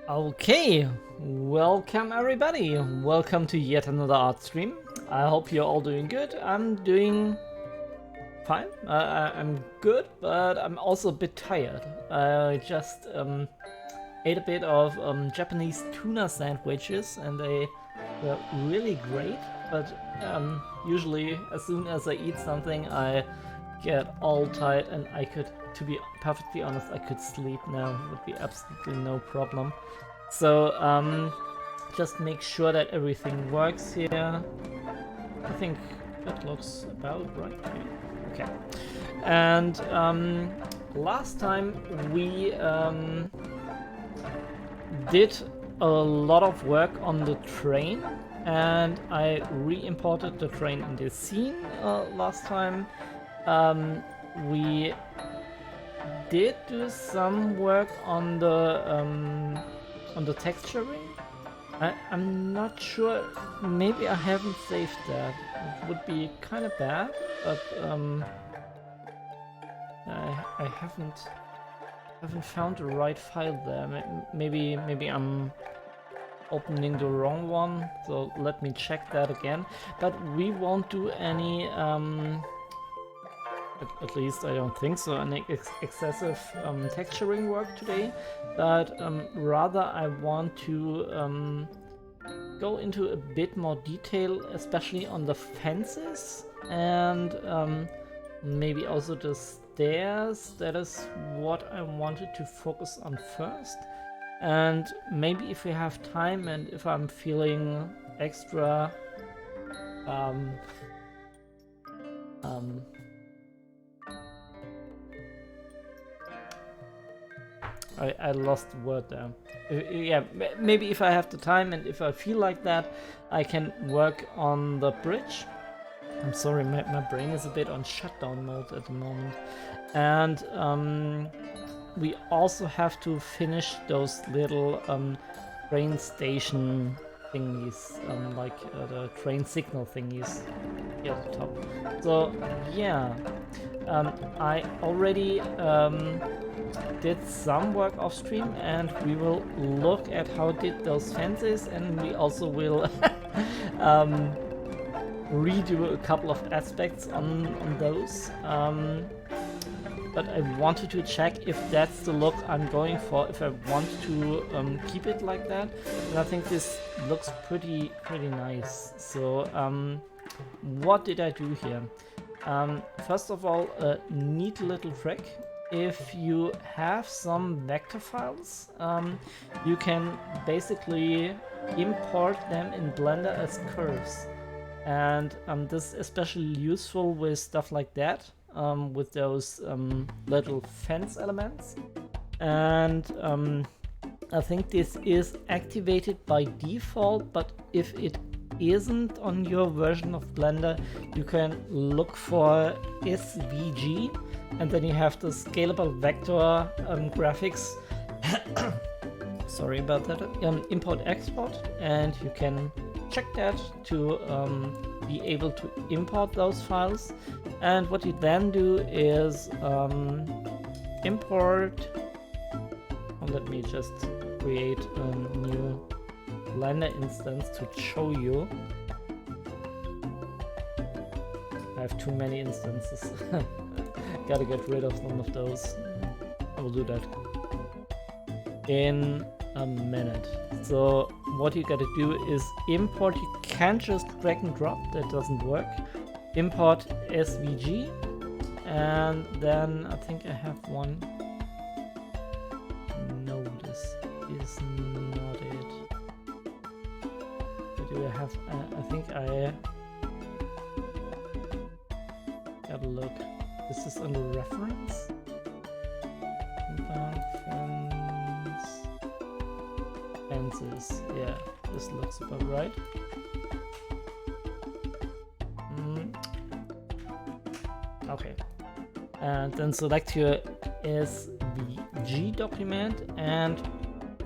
Okay, welcome everybody. Welcome to yet another art stream. I hope you're all doing good. I'm doing fine. I'm good, but I'm also a bit tired. I just ate a bit of Japanese tuna sandwiches and they were really great. But usually as soon as I eat something, I get all tired and to be perfectly honest, I could sleep now. It would be absolutely no problem. So just make sure that everything works here. I think that looks about right. Okay. And last time we did a lot of work on the train, and I re-imported the train in this scene last time. We did do some work on the texturing. I'm not sure. Maybe I haven't saved that. It would be kind of bad, but I haven't found the right file there. Maybe I'm opening the wrong one. So let me check that again. But we won't do any. At least I don't think so, any excessive texturing work today, but rather I want to go into a bit more detail, especially on the fences and maybe also the stairs. That is what I wanted to focus on first. And maybe if we have time and if I'm feeling extra I lost the word there. Yeah, maybe if I have the time and if I feel like that, I can work on the bridge. I'm sorry, my brain is a bit on shutdown mode at the moment. And we also have to finish those little train station thingies, like the train signal thingies here at the top. So yeah, I already did some work off stream, and we will look at how did those fences, and we also will redo a couple of aspects on those. But I wanted to check if that's the look I'm going for, if I want to keep it like that. And I think this looks pretty nice. So what did I do here? First of all, a neat little trick. If you have some vector files, you can basically import them in Blender as curves. And this is especially useful with stuff like that, with those little fence elements. And I think this is activated by default, but if it isn't on your version of Blender, you can look for SVG, and then you have the scalable vector graphics. Sorry about that. Import export, and you can check that to be able to import those files. And what you then do is import. Let me just create a new Blender instance to show you. I have too many instances. Gotta get rid of some of those. I will do that in a minute. So what you gotta do is import. You can't just drag and drop, that doesn't work. Import SVG, and then I think I have one. No, this is not it. Do I have? I think I gotta look. This is under reference. Fences. Yeah, this looks about right. Okay. And then select your SVG document, and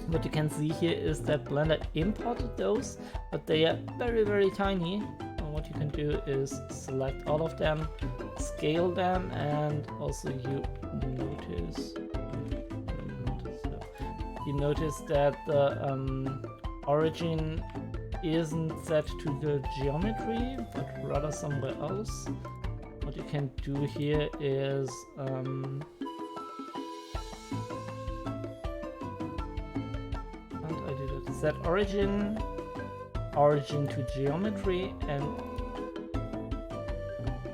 what you can see here is that Blender imported those, but they are very tiny. And what you can do is select all of them, scale them, and also you notice you notice that the origin isn't set to the geometry, but rather somewhere else. What you can do here is and I did it. Set origin to geometry, and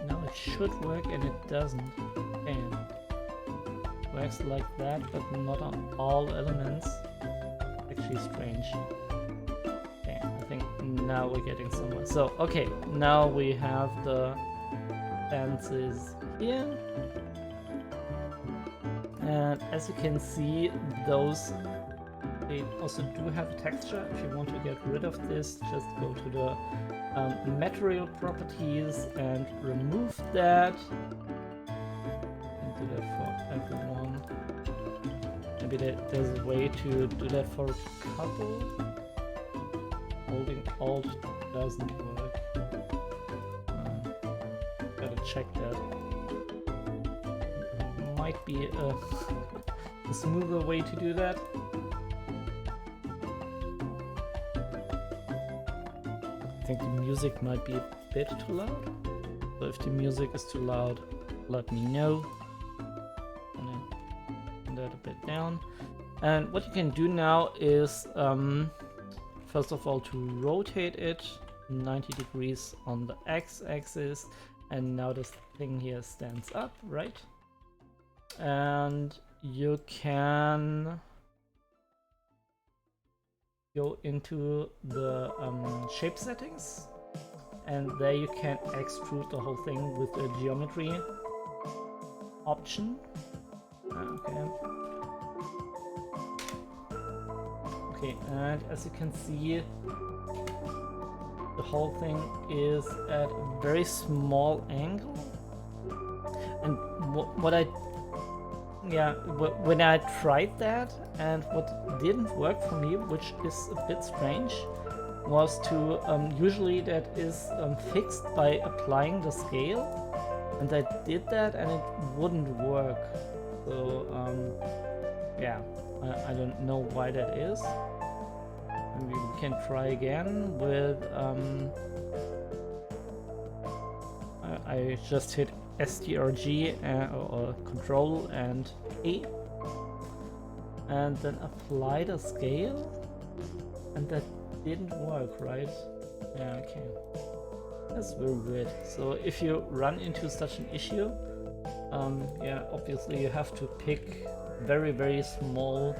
now it should work, and it doesn't. Okay. Works like that, but not on all elements. Actually strange. Okay, I think now we're getting somewhere. So, okay, now we have the fences here. And as you can see, those, they also do have a texture. If you want to get rid of this, just go to the material properties and remove that. Do that for everyone. Maybe there's a way to do that for a couple. Holding Alt doesn't work. Gotta check that. Might be a smoother way to do that. I think the music might be a bit too loud. So if the music is too loud, let me know. That a bit down. And what you can do now is first of all to rotate it 90 degrees on the x-axis, and now this thing here stands up, right? And you can go into the shape settings, and there you can extrude the whole thing with the geometry option. Okay, and as you can see, the whole thing is at a very small angle. And when I tried that, and what didn't work for me, which is a bit strange, was to usually that is fixed by applying the scale, and I did that and it wouldn't work. So yeah, I don't know why that is. Maybe we can try again with I just hit STRG or Control and A, and then apply the scale, and that didn't work, right? Yeah, okay. That's very weird. So if you run into such an issue, yeah, obviously you have to pick very, very small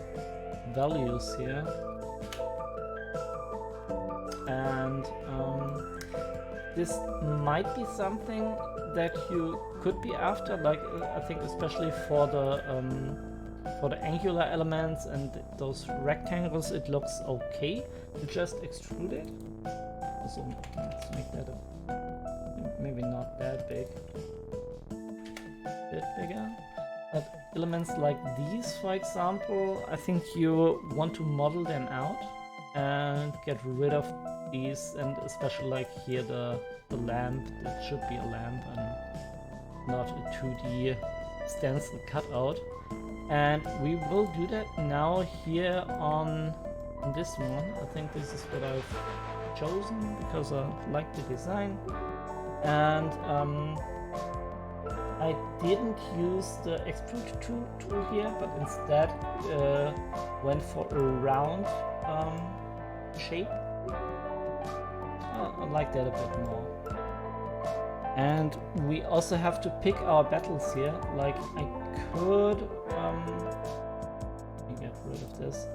values here. And this might be something that you could be after, like I think especially for the angular elements and those rectangles, it looks okay to just extrude it. So let's make that maybe not that big, a bit bigger. But elements like these, for example, I think you want to model them out and get rid of these, and especially like here the lamp, that should be a lamp and not a 2D stencil cutout. And we will do that now here on this one. I think this is what I've chosen because I like the design. And I didn't use the extrude tool here, but instead went for a round shape. I like that a bit more. And we also have to pick our battles here. Like I could let me get rid of this.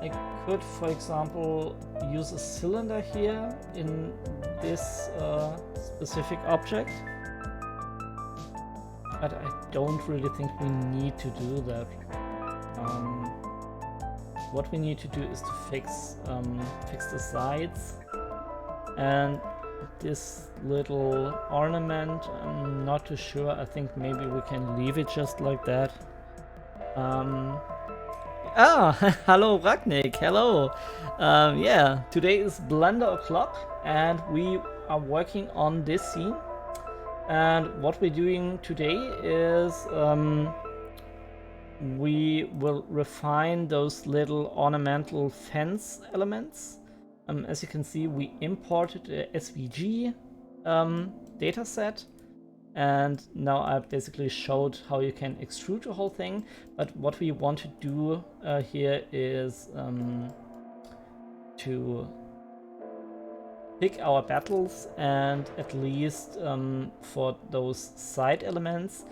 I could, for example, use a cylinder here in this specific object, but I don't really think we need to do that. What we need to do is to fix the sides, and this little ornament, I'm not too sure. I think maybe we can leave it just like that. Hello Ragnik, hello. Yeah, today is Blunder O'Clock and we are working on this scene. And what we're doing today is we will refine those little ornamental fence elements. As you can see, we imported a SVG dataset, and now I basically showed how you can extrude the whole thing. But what we want to do here is to pick our battles, and at least for those side elements,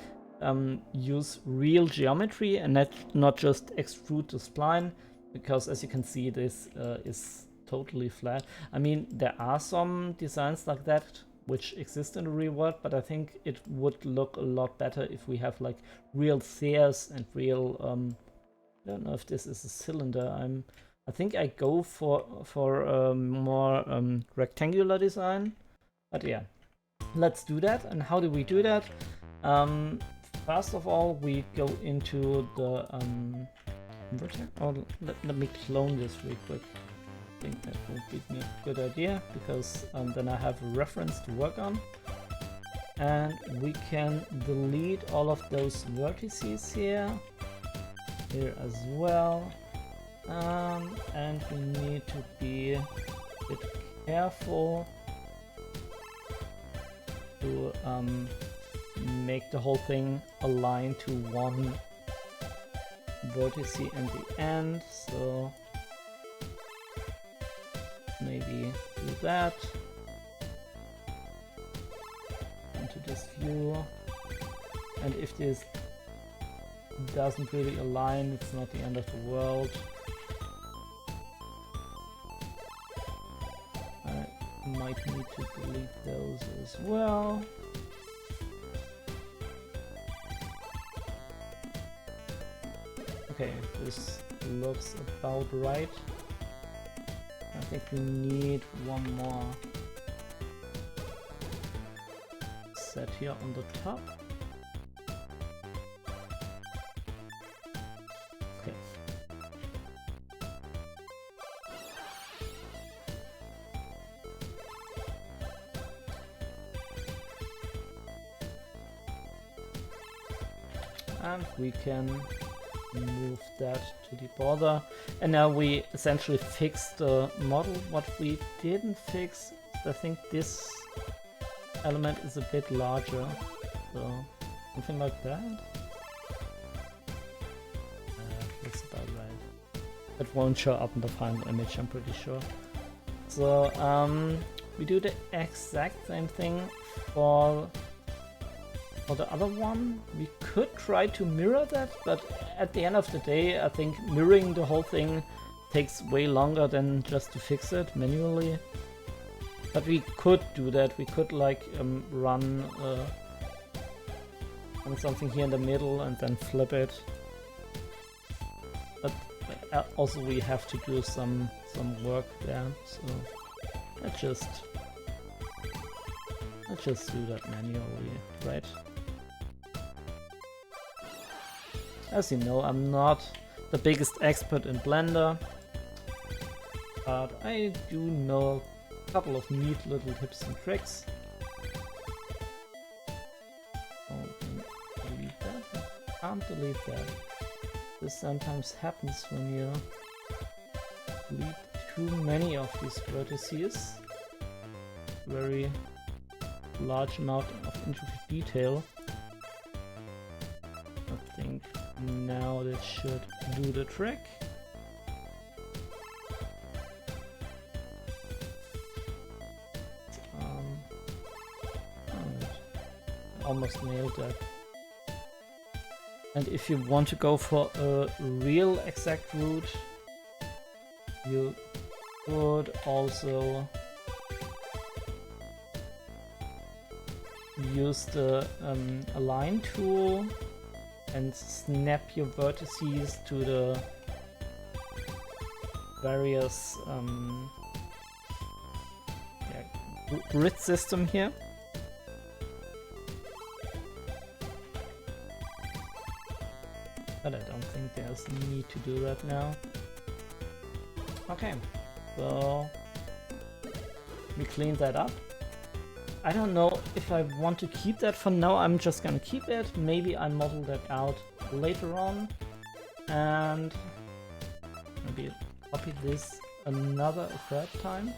use real geometry and not just extrude the spline, because as you can see, this is totally flat. I mean, there are some designs like that which exist in the real world, but I think it would look a lot better if we have like real spheres and real I don't know if this is a cylinder. I think I go for a more rectangular design, but yeah, let's do that. And how do we do that? First of all, we go into the inverter. Oh, let me clone this real quick. I think that would be a good idea, because then I have a reference to work on. And we can delete all of those vertices here as well. And we need to be a bit careful to make the whole thing align to one vertice in the end, so maybe do that into this view. And if this doesn't really align, it's not the end of the world. I might need to delete those as well. Okay, this looks about right. I think we need one more set here on the top. Okay. And we can move that to the border. And now we essentially fix the model. What we didn't fix, I think this element is a bit larger, so something like that. That's about right. It won't show up in the final image, I'm pretty sure. So we do the exact same thing for the other one. We could try to mirror that, but at the end of the day, I think mirroring the whole thing takes way longer than just to fix it manually. But we could do that. We could like run something here in the middle and then flip it. But also we have to do some work there. So let's just do that manually, right? As you know, I'm not the biggest expert in Blender, but I do know a couple of neat little tips and tricks. Oh, can delete that? I can't delete that. This sometimes happens when you delete too many of these vertices. Very large amount of intricate detail. I think now this should do the trick. Almost nailed that. And if you want to go for a real exact route, you could also use the align tool and snap your vertices to the various grid system here. But I don't think there's a need to do that now. Okay, so we cleaned that up. I don't know if I want to keep that for now. I'm just gonna keep it. Maybe I model that out later on. And maybe copy this another third time,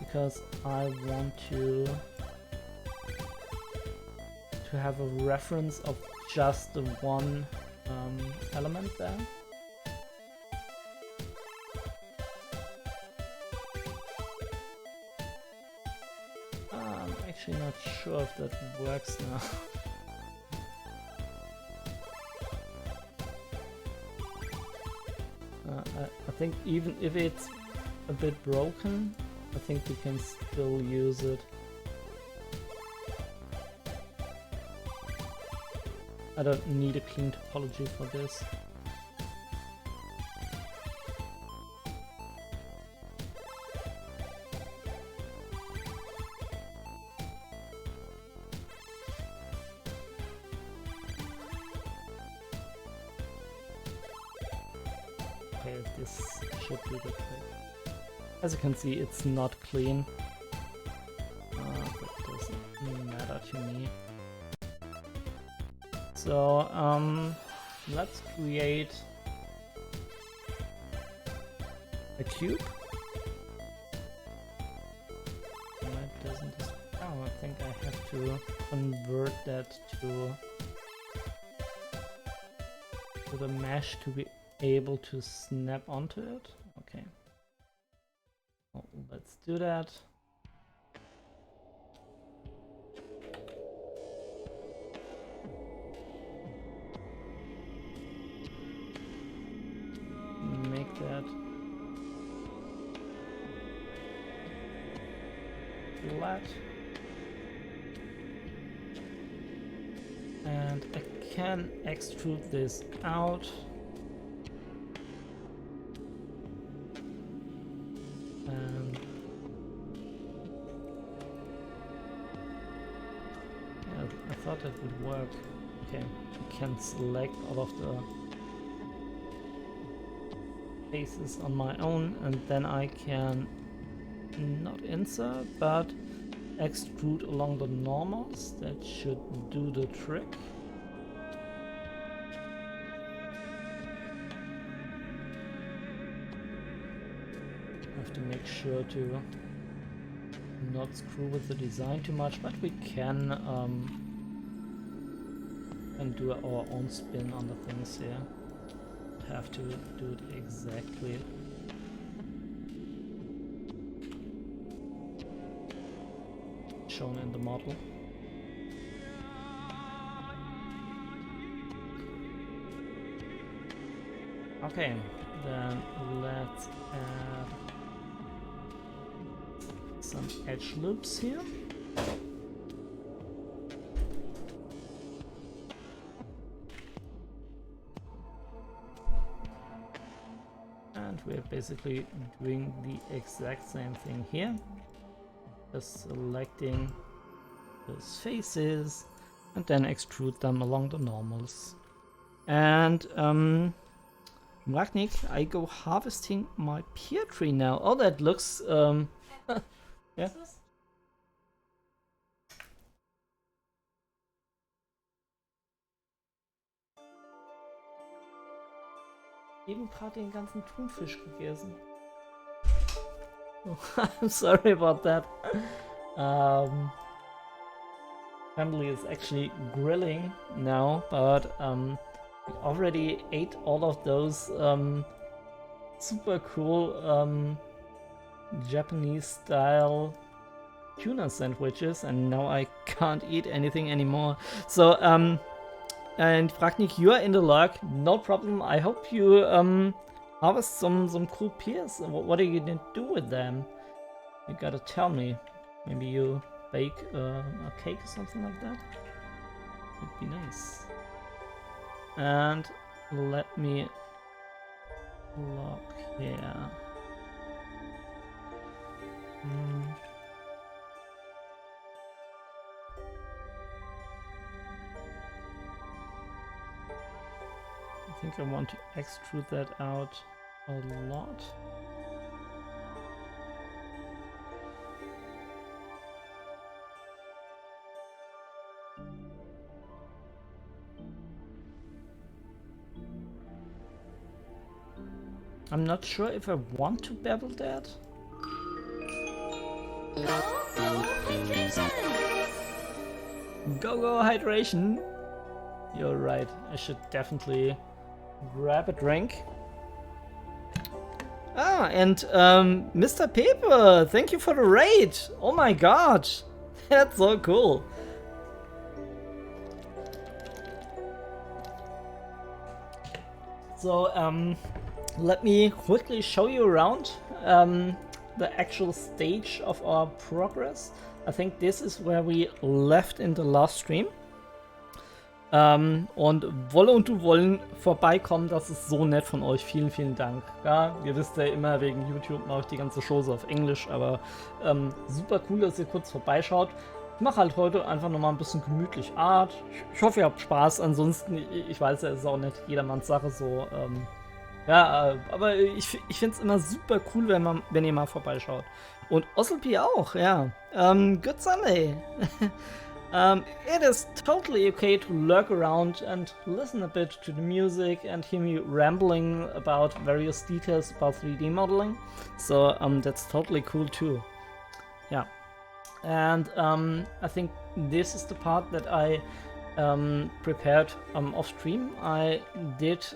because I want to have a reference of just the one element there. I'm actually not sure if that works now. I think even if it's a bit broken, I think we can still use it. I don't need a clean topology for this. Okay, this should be the trick. As you can see, it's not clean. That doesn't matter to me. So, let's create a cube. Why doesn't this? Oh, I think I have to convert that to the mesh to be able to snap onto it. Okay. Well, let's do that. Make that flat. And I can extrude this out. And yeah, I thought that would work. Okay, I can select all of the faces on my own, and then I can not insert, but extrude along the normals. That should do the trick. I have to make sure to not screw with the design too much, but we can do our own spin on the things here. Have to do it exactly shown in the model. Okay, then let's add some edge loops here. And we're basically doing the exact same thing here. Just selecting those faces and then extrude them along the normals. And Ragnik, I go harvesting my pear tree now. Oh, that looks yeah. Eben gerade den ganzen Thunfisch gegessen. Oh, I'm sorry about that. Family is actually grilling now, but we already ate all of those super cool Japanese style tuna sandwiches, and now I can't eat anything anymore. So and Ragnik, you are in the luck, no problem. I hope you harvest some cool pears. What are you gonna do with them? You gotta tell me. Maybe you bake a cake or something like that? Would be nice. And let me lock here. I think I want to extrude that out a lot. I'm not sure if I want to bevel that. Go hydration! You're right, I should definitely grab a drink. Ah, and Mr. Pepe, thank you for the raid! Oh my god! That's so cool! So, let me quickly show you around the actual stage of our progress. I think this is where we left in the last stream. Und Wolle und du wollen vorbeikommen, das ist so nett von euch. Vielen, vielen Dank. Ja, ihr wisst ja immer, wegen YouTube mache ich die ganze Show so auf Englisch, aber super cool, dass ihr kurz vorbeischaut. Ich mache halt heute einfach nochmal ein bisschen gemütlich Art. Ich hoffe, ihr habt Spaß. Ansonsten, ich weiß ja, es ist auch nicht jedermanns Sache so. Ja, aber ich finde es immer super cool, wenn ihr mal vorbeischaut. Und Osselpi auch, ja. Good Sunday. It is totally okay to lurk around and listen a bit to the music and hear me rambling about various details about 3D modeling. So that's totally cool too. Yeah. And I think this is the part that I prepared off stream. I did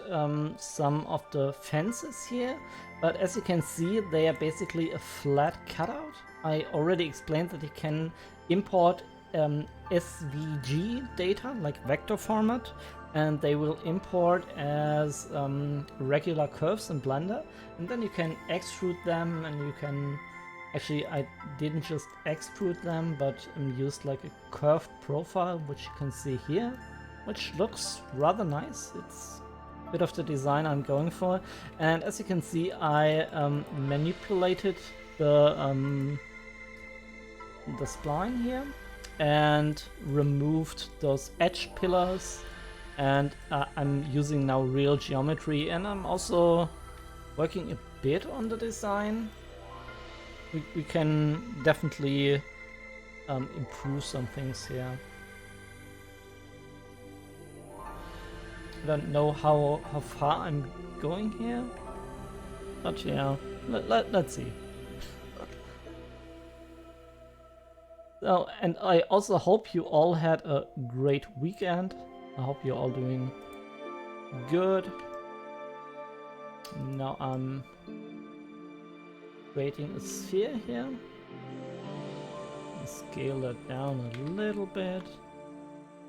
some of the fences here, but as you can see, they are basically a flat cutout. I already explained that you can import SVG data, like vector format, and they will import as regular curves in Blender, and then you can extrude them, and you can actually, I didn't just extrude them, but used like a curved profile, which you can see here, which looks rather nice. It's a bit of the design I'm going for, and as you can see, I manipulated the spline here and removed those edge pillars, and I'm using now real geometry, and I'm also working a bit on the design. We can definitely improve some things here. I don't know how far I'm going here, but yeah, let's see. So, and I also hope you all had a great weekend. I hope you're all doing good. Now I'm creating a sphere here. Scale that down a little bit.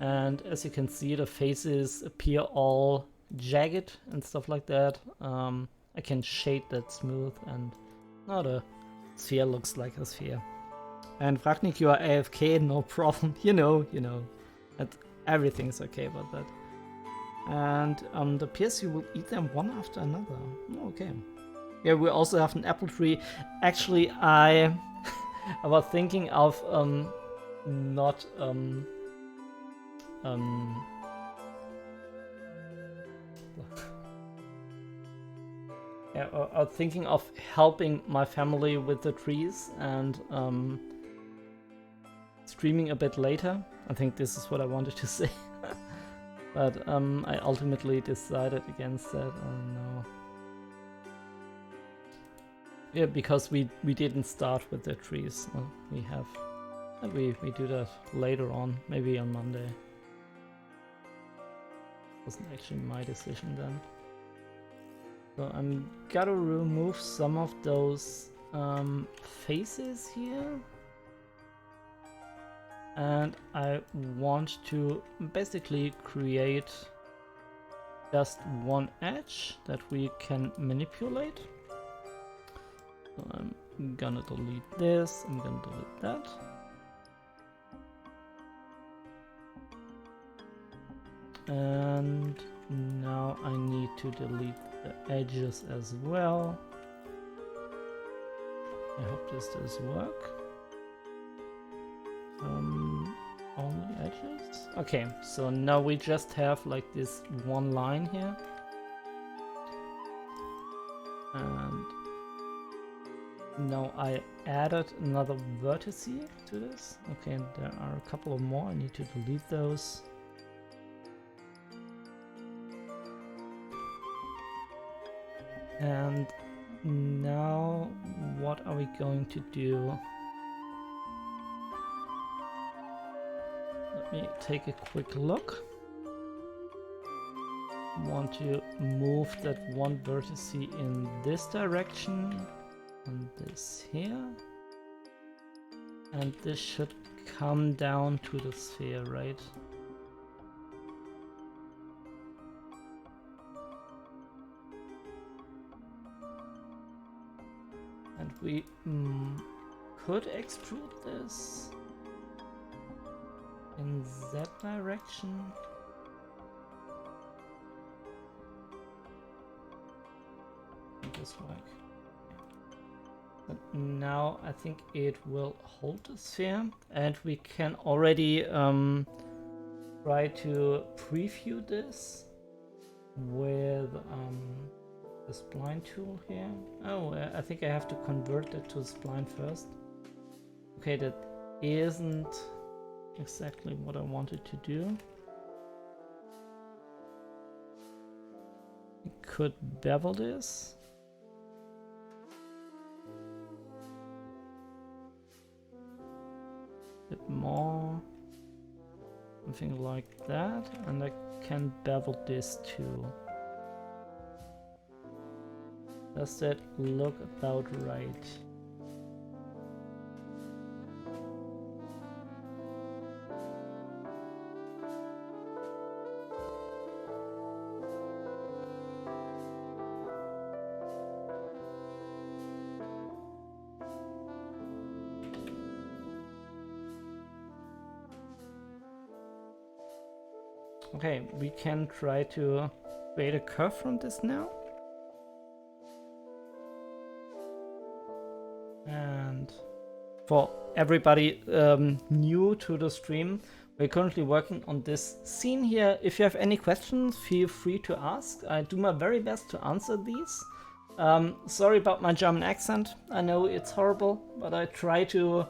And as you can see, the faces appear all jagged and stuff like that. I can shade that smooth, and now the sphere looks like a sphere. And Ragnik, you are AFK, no problem. You know. And everything's okay about that. And the pears, you will eat them one after another. Okay. Yeah, we also have an apple tree. Actually, I was thinking of not yeah, I was thinking of helping my family with the trees and streaming a bit later. I think this is what I wanted to say. But I ultimately decided against that. Oh no. Yeah, because we didn't start with the trees. We have, and we do that later on, maybe on Monday. Wasn't actually my decision then. So I'm gotta remove some of those faces here. And I want to basically create just one edge that we can manipulate. So I'm gonna delete this, I'm gonna delete that. And now I need to delete the edges as well. I hope this does work. Only edges? Okay, so now we just have like this one line here. And now I added another vertex to this. Okay, there are a couple of more. I need to delete those. And now what are we going to do? Let me take a quick look. Want to move that one vertex in this direction and this here. And this should come down to the sphere, right? And we could extrude this in that direction. This work. But now I think it will hold the sphere, and we can already try to preview this with the spline tool here. Oh, I think I have to convert it to spline first. Okay, that isn't exactly what I wanted to do. I could bevel this. Bit more, something like that, and I can bevel this too. Does that look about right? Okay, we can try to create a curve from this now. And for everybody new to the stream, we're currently working on this scene here. If you have any questions, feel free to ask. I do my very best to answer these. Sorry about my German accent. I know it's horrible, but I try to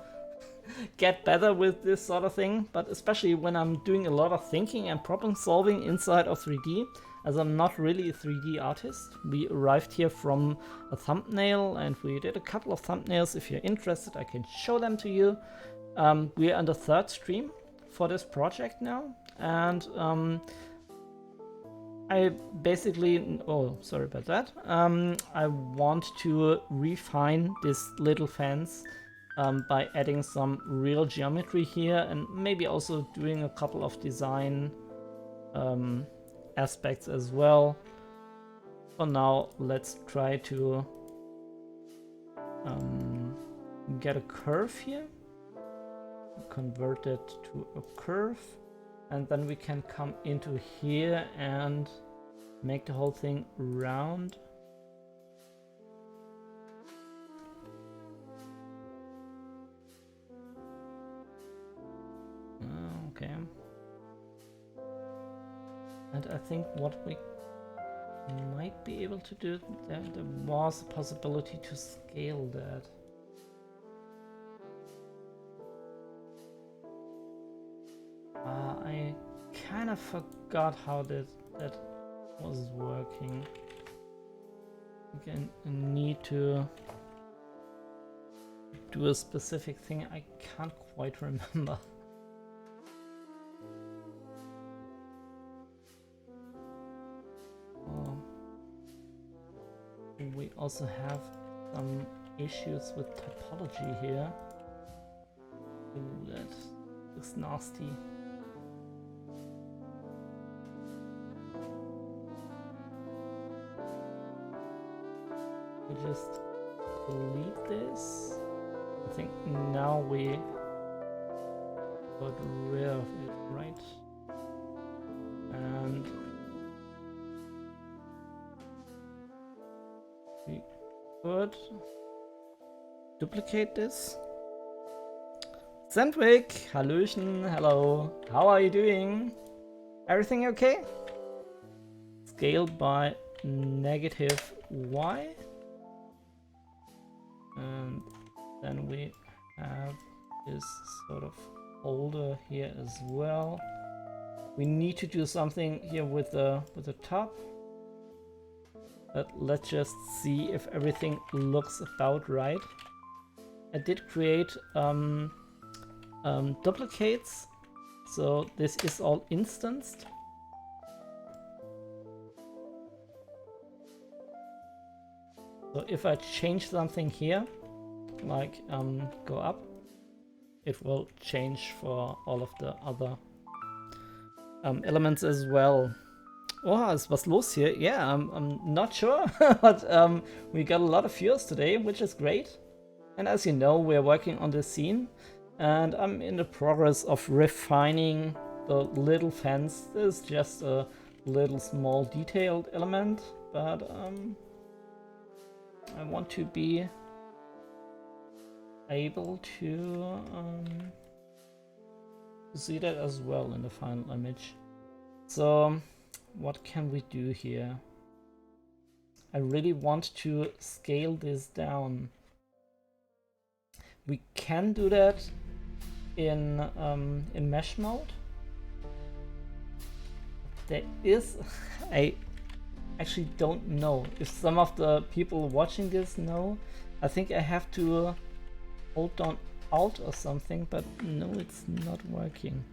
get better with this sort of thing, but especially when I'm doing a lot of thinking and problem solving inside of 3D, as I'm not really a 3D artist. We arrived here from a thumbnail and we did a couple of thumbnails. If you're interested, I can show them to you. We are on the third stream for this project now, and I basically, oh, sorry about that. I want to refine this little fence by adding some real geometry here, and maybe also doing a couple of design aspects as well. For now, let's try to get a curve here, convert it to a curve, and then we can come into here and make the whole thing round. Okay. And I think what we might be able to do, there was a possibility to scale that. I kind of forgot how that was working. Again, I need to do a specific thing I can't quite remember. We also have some issues with topology here. Ooh, that looks nasty. We just delete this. I think now we got rid of it, right? And we could duplicate this. Sandwick, hallöchen, hello. How are you doing? Everything okay? Scaled by -y. And then we have this sort of holder here as well. We need to do something here with the top. But let's just see if everything looks about right. I did create duplicates, so this is all instanced. So if I change something here, like go up, it will change for all of the other elements as well. Oh, ist was los hier? Yeah, I'm not sure, but we got a lot of viewers today, which is great. And as you know, we're working on this scene, and I'm in the progress of refining the little fence. This is just a little small detailed element, but I want to be able to see that as well in the final image. So what can we do here? I really want to scale this down. We can do that in mesh mode. There is, I actually don't know if some of the people watching this know. I think I have to hold down Alt or something, but no, it's not working.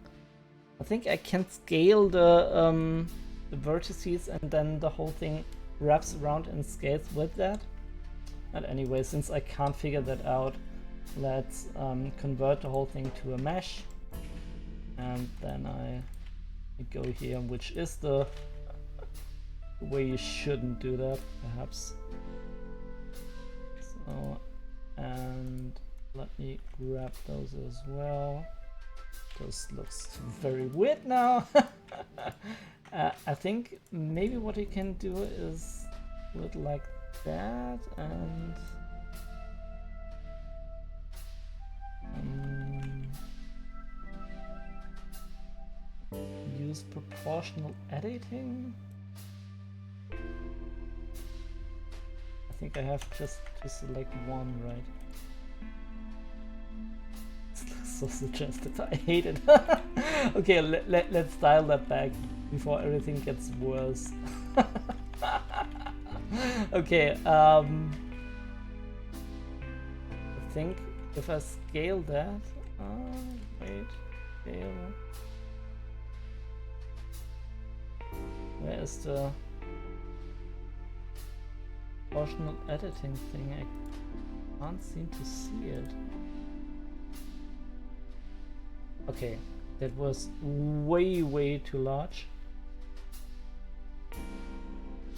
I think I can scale the vertices and then the whole thing wraps around and scales with that. But anyway, since I can't figure that out, let's convert the whole thing to a mesh, and then I go here, which is the way you shouldn't do that, perhaps. So, and let me grab those as well. This looks very weird now. I think maybe what you can do is do it like that and use proportional editing. I think I have just to select one, right? This looks so suggestive. I hate it. Okay, let's dial that back before everything gets worse. Okay, I think if I scale that, wait, scale. Where is the proportional editing thing? I can't seem to see it. Okay, that was way too large.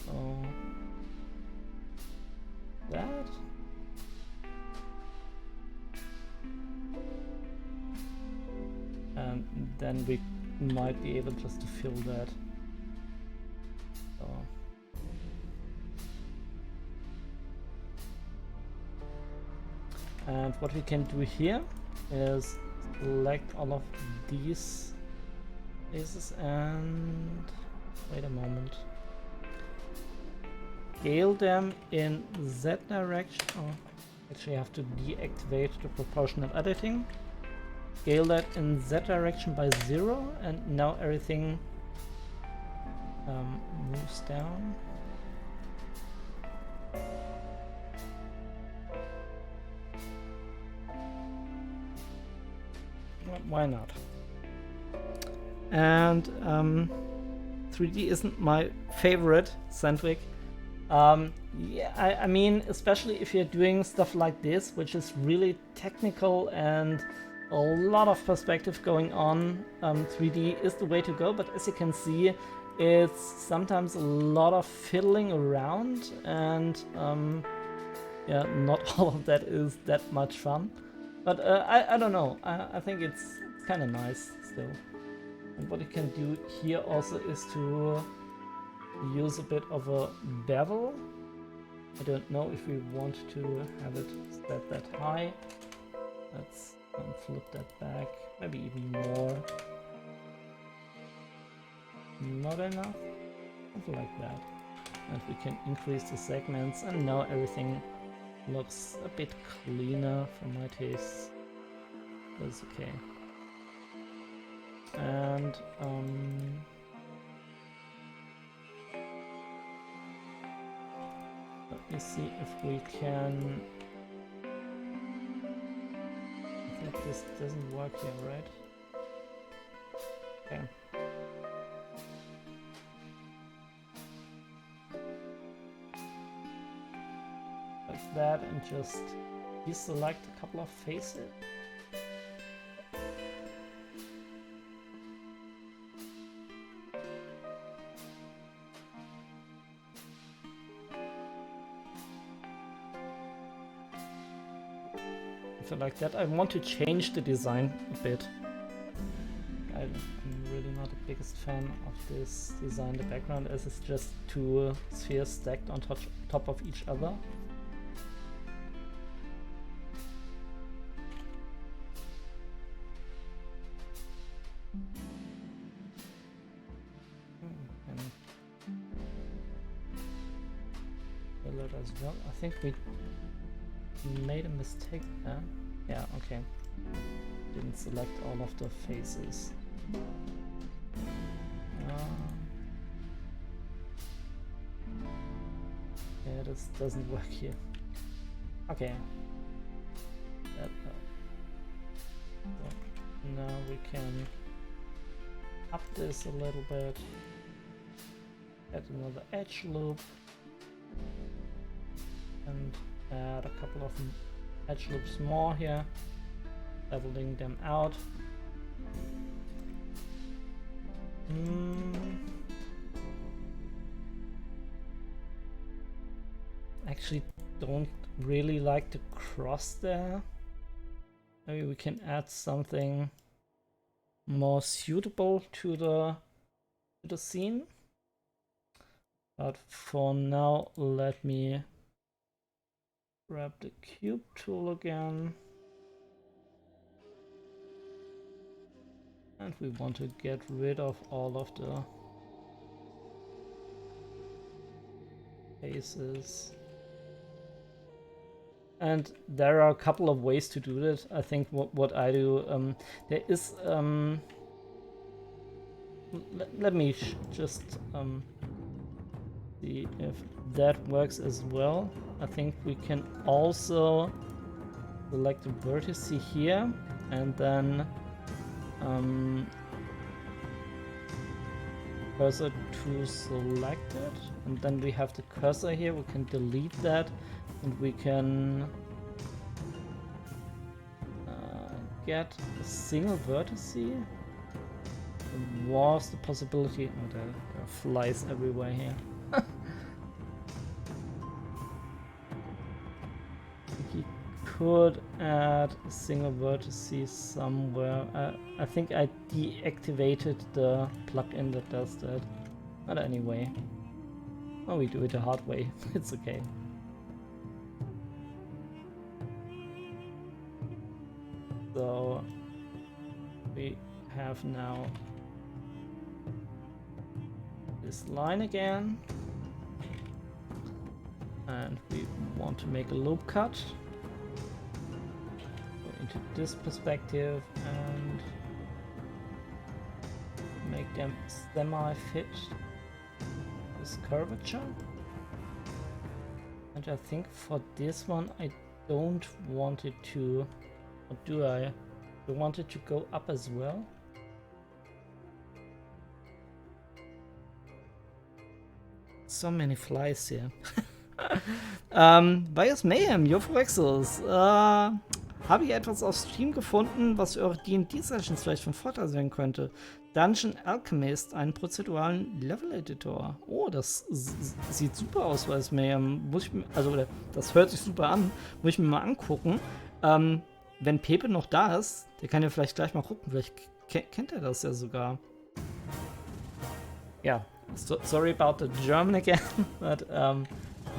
So that. And then we might be able just to fill that. So. And what we can do here is select all of these places and wait a moment. Scale them in Z direction. Oh, actually I have to deactivate the proportional editing. Scale that in Z direction by 0, and now everything moves down. Why not? And 3D isn't my favorite, Sandvik. Yeah, I mean, especially if you're doing stuff like this, which is really technical and a lot of perspective going on, 3D is the way to go. But as you can see, it's sometimes a lot of fiddling around, and yeah, not all of that is that much fun. But I don't know, I think it's kind of nice still. And what you can do here also is to use a bit of a bevel. I don't know if we want to have it set that high. Let's flip that back, maybe even more. Not enough? Something like that. And we can increase the segments, and now everything looks a bit cleaner for my taste. That's okay. And me see if we can... I think this doesn't work here, right? Okay. Like that, and just deselect a couple of faces. Like that. I want to change the design a bit. I'm really not the biggest fan of this design. The background as it's just two spheres stacked on top of each other. As well. I think we made a mistake there. Yeah, okay. Didn't select all of the faces. Yeah, this doesn't work here. Okay. So now we can up this a little bit. Add another edge loop. And add a couple of edge loops more here, leveling them out. Actually, don't really like the cross there. Maybe we can add something more suitable to the scene. But for now, let me grab the cube tool again. And we want to get rid of all of the faces. And there are a couple of ways to do that. I think what I do, there is, let me just see if that works as well. I think we can also select the vertex here and then cursor to selected, and then we have the cursor here. We can delete that, and we can get a single vertex. There was the possibility. Oh, there are flies everywhere here. Could add a single vertex somewhere. I think I deactivated the plugin that does that. But anyway, well, we do it the hard way. It's okay. So we have now this line again, and we want to make a loop cut into this perspective and make them semi-fit this curvature. And I think for this one I don't want it to, or do I? I want it to go up as well. So many flies here. Bias Mayhem, Jophorexus. Habe ich etwas auf Stream gefunden, was für eure D&D-Sessions vielleicht von Vorteil sein könnte? Dungeon Alchemist, einen prozeduralen Level-Editor. Oh, das sieht super aus, Bias Mayhem. Muss ich mir, also, das hört sich super an. Muss ich mir mal angucken. Wenn Pepe noch da ist, der kann ja vielleicht gleich mal gucken. Vielleicht kennt er das ja sogar. Ja, sorry about the German again, but I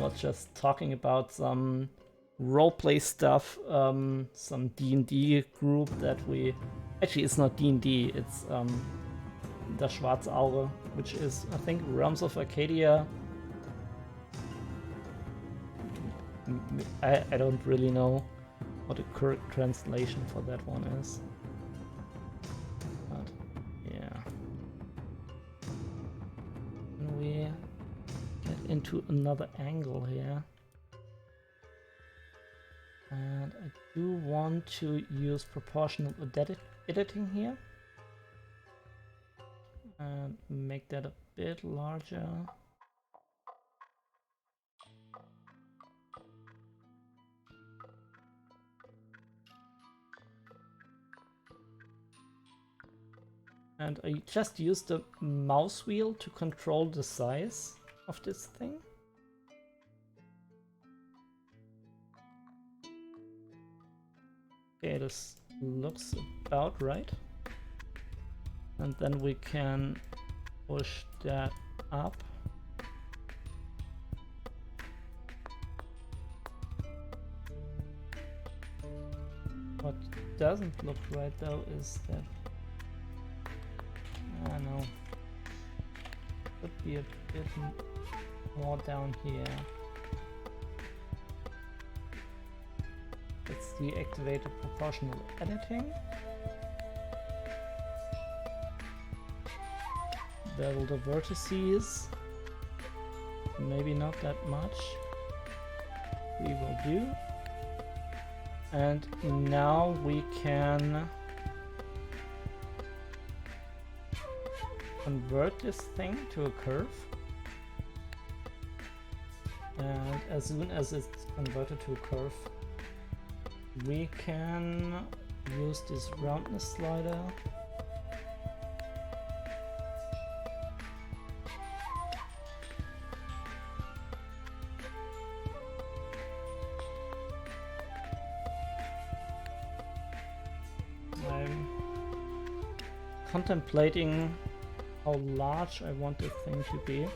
was just talking about some roleplay stuff, some D&D group that we... Actually, it's not D&D, it's Das Schwarze Auge, which is, I think, Realms of Arcadia. I don't really know what the correct translation for that one is. But, yeah. Can we get into another angle here? And I do want to use proportional editing here. And make that a bit larger. And I just use the mouse wheel to control the size of this thing. Okay, this looks about right. And then we can push that up. What doesn't look right though is that, I don't know, could be a bit more down here. Let's deactivate the proportional editing. Bevel the vertices. Maybe not that much. We will do. And now we can convert this thing to a curve. And as soon as it's converted to a curve, we can use this roundness slider. I'm contemplating how large I want the thing to be.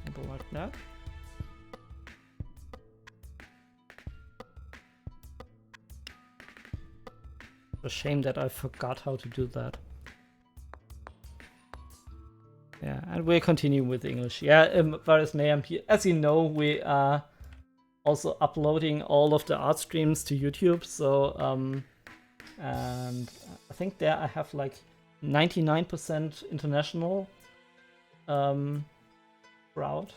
Something like that. A shame that I forgot how to do that. Yeah, and we're continuing with English. Yeah, Varys Mayhem here. As you know, we are also uploading all of the art streams to YouTube. So, and I think there I have like 99% international crowd.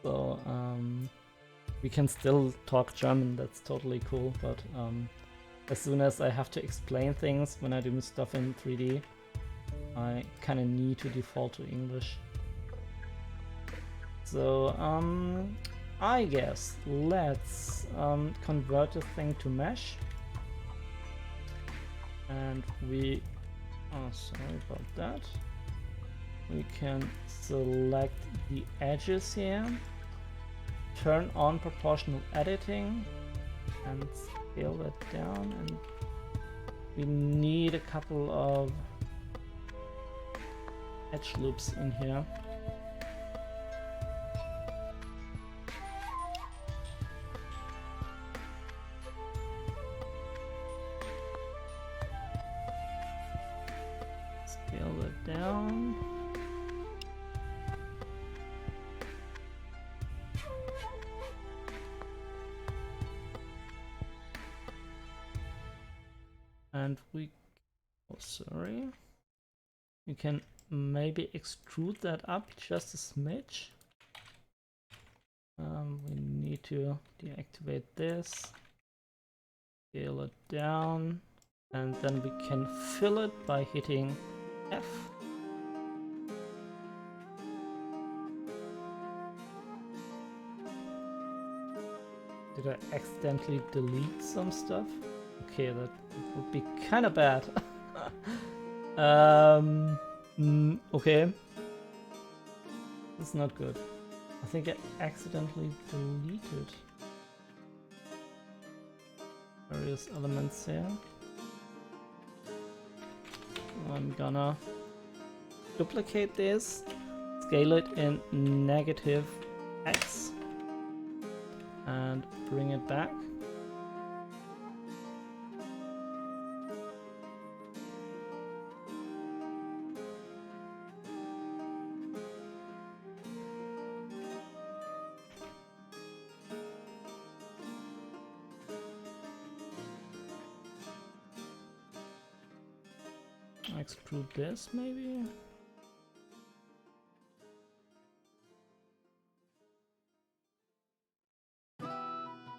So, we can still talk German. That's totally cool. But as soon as I have to explain things when I do stuff in 3D, I kind of need to default to English. So I guess let's convert the thing to mesh. And we, oh sorry about that. We can select the edges here, turn on proportional editing and scale that down, and we need a couple of edge loops in here. Scale that down. And we, oh sorry, we can maybe extrude that up just a smidge. We need to deactivate this, scale it down, and then we can fill it by hitting F. Did I accidentally delete some stuff? Okay, that would be kind of bad. Okay. That's not good. I think I accidentally deleted various elements here. I'm gonna duplicate this, scale it in -X, and bring it back. Extrude this maybe.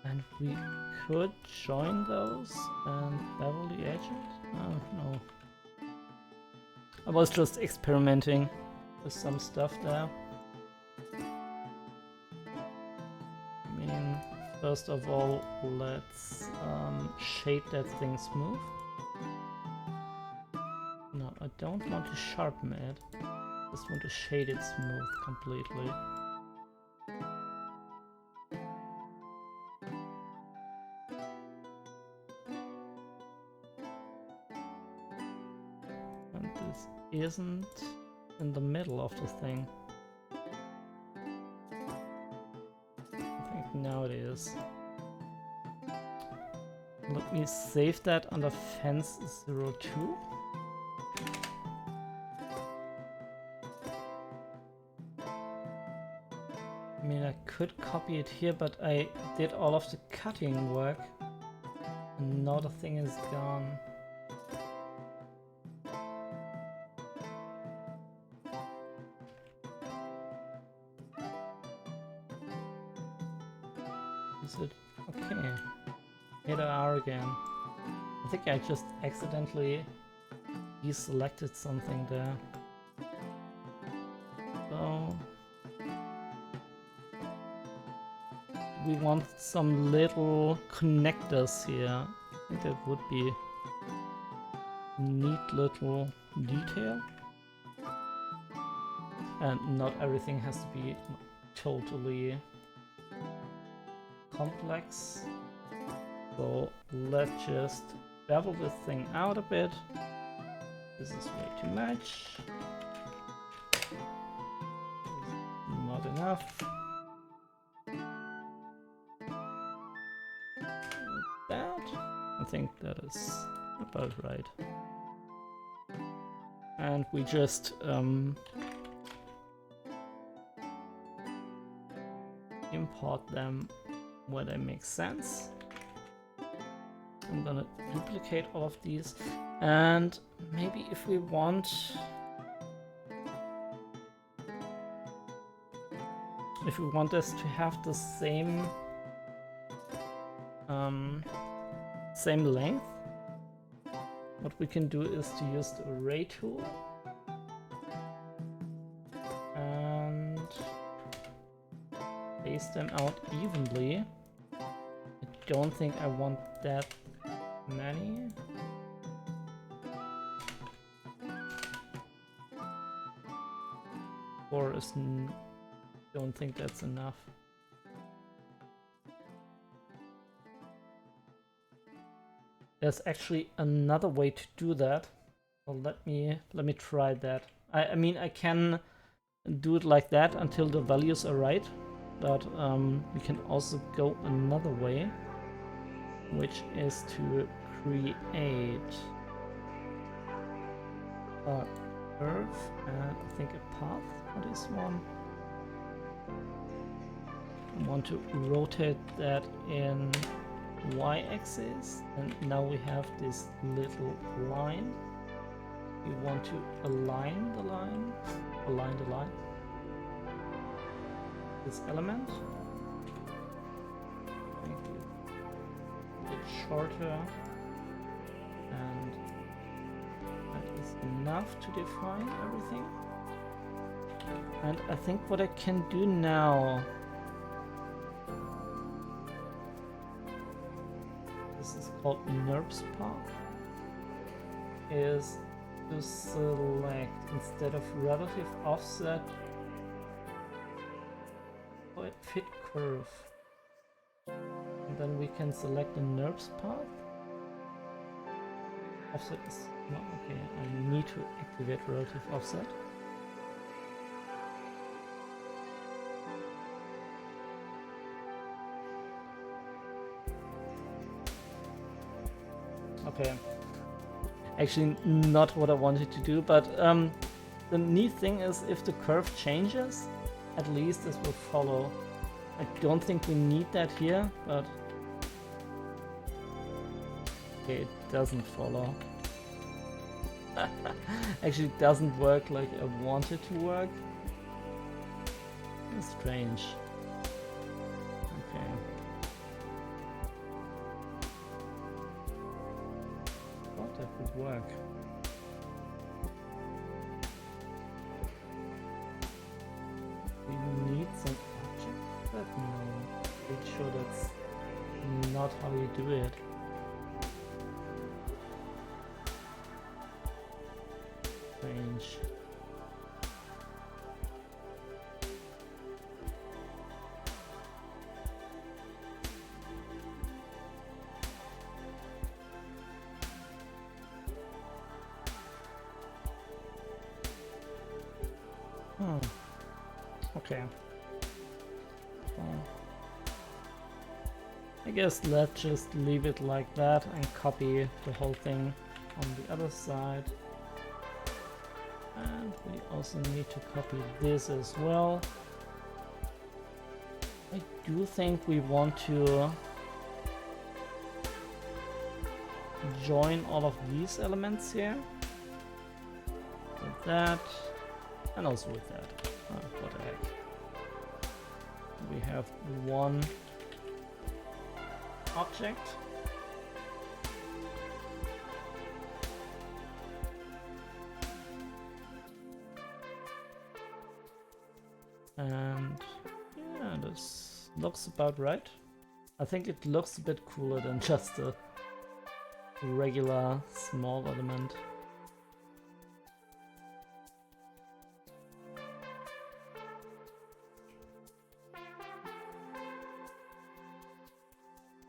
And we could join those and bevel the edges? Oh, no. I was just experimenting with some stuff there. I mean, first of all, let's shade that thing smooth. No, I don't want to sharpen it. I just want to shade it smooth completely. And this isn't in the middle of the thing. I think now it is. Let me save that under fence 02. I mean, I could copy it here, but I did all of the cutting work, and now the thing is gone. Is it okay? Here they are again. I think I just accidentally deselected something there. So we want some little connectors here. I think that would be a neat little detail. And not everything has to be totally complex. So let's just bevel this thing out a bit. This is way too much. Not enough. That, I think that is about right. And we just import them where they make sense. I'm gonna duplicate all of these, and maybe if we want us to have the same same length, what we can do is to use the array tool and space them out evenly. I don't think I want that many. Or is don't think that's enough. There's actually another way to do that. Well, let me try that. I mean, I can do it like that until the values are right, but we can also go another way, which is to create a curve and I think a path for this one. I want to rotate that in y-axis, and now we have this little line. We want to align the line, this element. Make it a bit shorter, and that is enough to define everything. And I think what I can do now, this is called NURBS path, is to select, instead of relative offset, fit curve. And then we can select the NURBS path. Offset is not okay. I need to activate relative offset. Okay. Actually, not what I wanted to do, but the neat thing is if the curve changes, at least this will follow. I don't think we need that here, but okay, it doesn't follow. Actually, it doesn't work like I want it to work. It's strange. Okay. work. We need some object, but no. Pretty sure that's not how you do it. Strange. Okay. I guess let's just leave it like that and copy the whole thing on the other side. And we also need to copy this as well. I do think we want to join all of these elements here. With that, and also with that. What the heck. We have one object. And yeah, this looks about right. I think it looks a bit cooler than just a regular small element.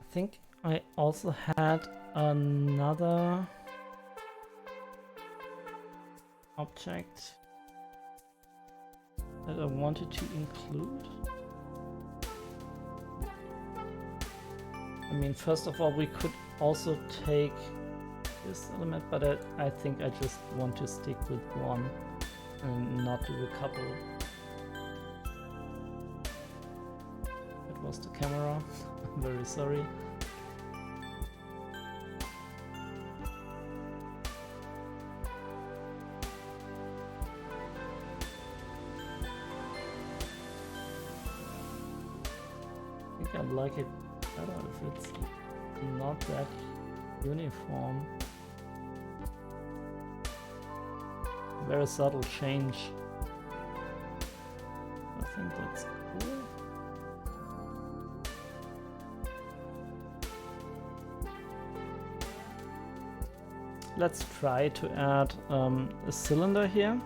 I think I also had another object that I wanted to include. I mean, first of all, we could also take this element, but I think I just want to stick with one and not do a couple. It was the camera. I'm very sorry. I think I like it better if it's not that uniform. Very subtle change. I think that's cool. Let's try to add a cylinder here.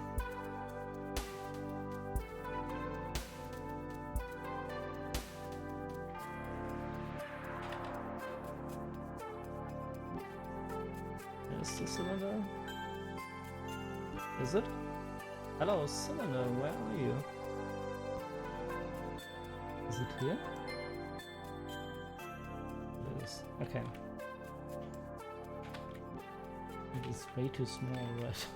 There's the cylinder. Is it? Hello, cylinder, where are you? Is it here? It is. Okay. It is way too small, right?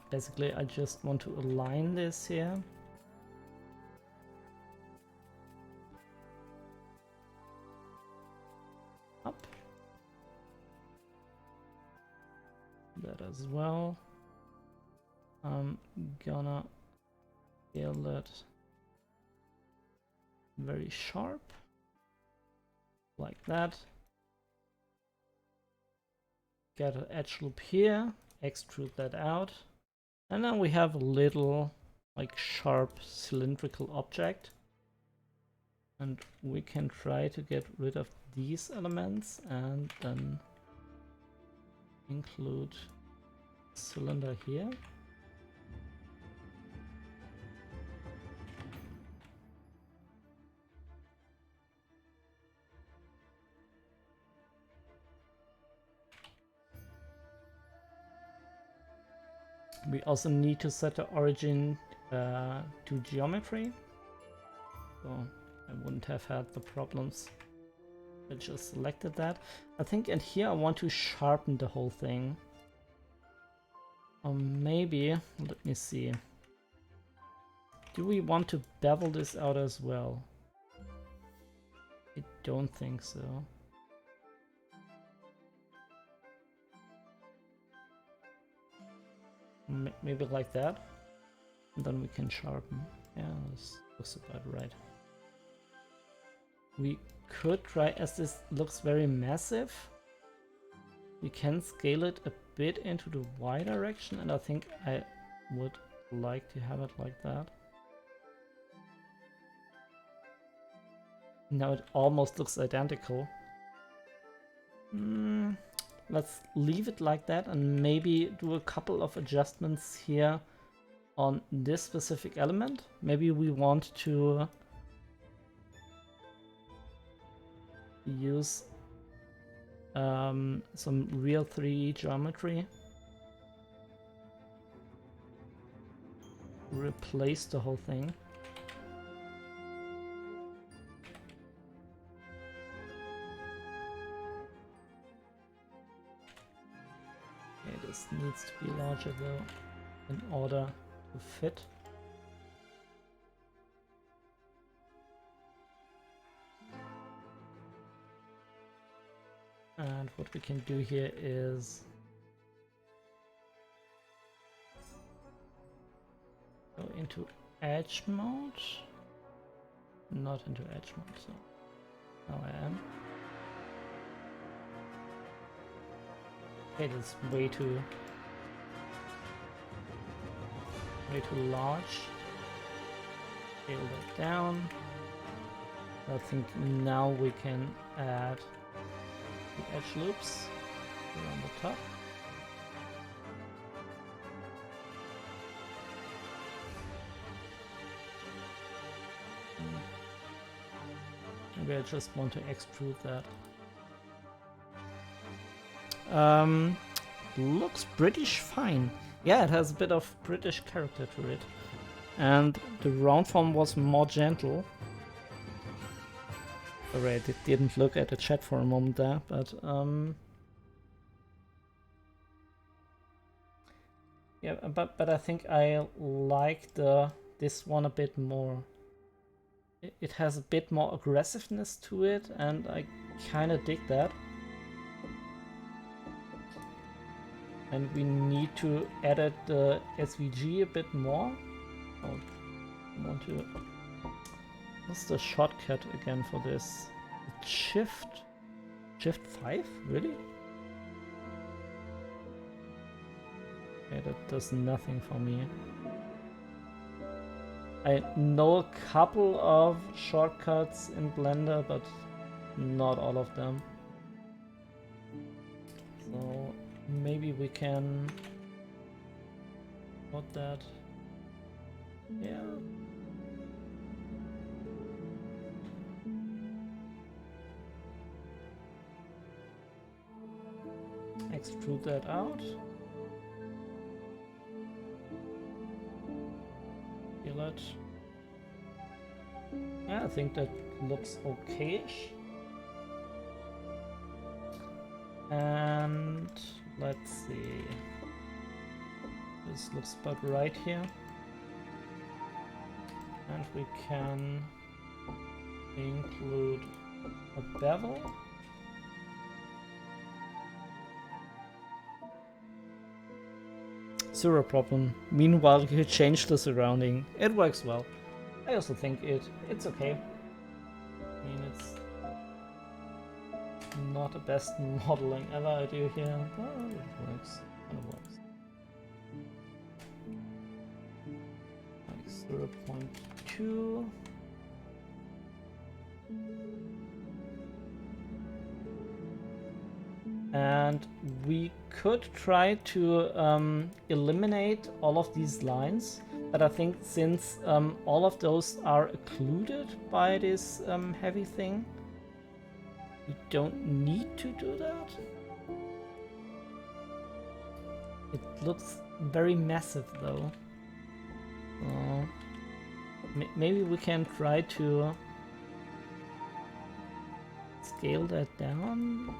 Basically, I just want to align this here. Up. That as well. I'm gonna scale it very sharp, like that. Get an edge loop here, extrude that out, and then we have a little like sharp cylindrical object. And we can try to get rid of these elements and then include cylinder here. We also need to set the origin to geometry, so I wouldn't have had the problems. I just selected that. I think, and here I want to sharpen the whole thing. Or maybe, let me see. Do we want to bevel this out as well? I don't think so. Maybe like that. And then we can sharpen. Yeah, this looks about right. We could try, as this looks very massive, we can scale it a bit into the Y direction, and I think I would like to have it like that. Now it almost looks identical. Let's leave it like that and maybe do a couple of adjustments here on this specific element. Maybe we want to use some real 3D geometry. Replace the whole thing. Okay, this needs to be larger though in order to fit. And what we can do here is go into edge mode. Not into edge mode, so now I am. Okay, that's way too large. Scale that down. I think now we can add the edge loops around the top. Maybe I just want to extrude that. Looks British fine. Yeah, it has a bit of British character to it. And the round form was more gentle. Alright, it didn't look at the chat for a moment there, but yeah, but I think I like this one a bit more. It has a bit more aggressiveness to it, and I kind of dig that. And we need to edit the SVG a bit more. Oh, I want to. What's the shortcut again for this? Shift 5? Really? Okay, that does nothing for me. I know a couple of shortcuts in Blender, but not all of them. So maybe we can put that. Yeah. Extrude that out. Feel it. Yeah, I think that looks okay-ish. And let's see. This looks about right here. And we can include a bevel. Zero problem. Meanwhile, you change the surrounding. It works well. I also think it's okay. I mean, it's not the best modeling ever I do here, but it works. Kind of works. Like 0.2. And we could try to eliminate all of these lines, but I think since all of those are occluded by this heavy thing, we don't need to do that. It looks very massive though. Maybe we can try to scale that down.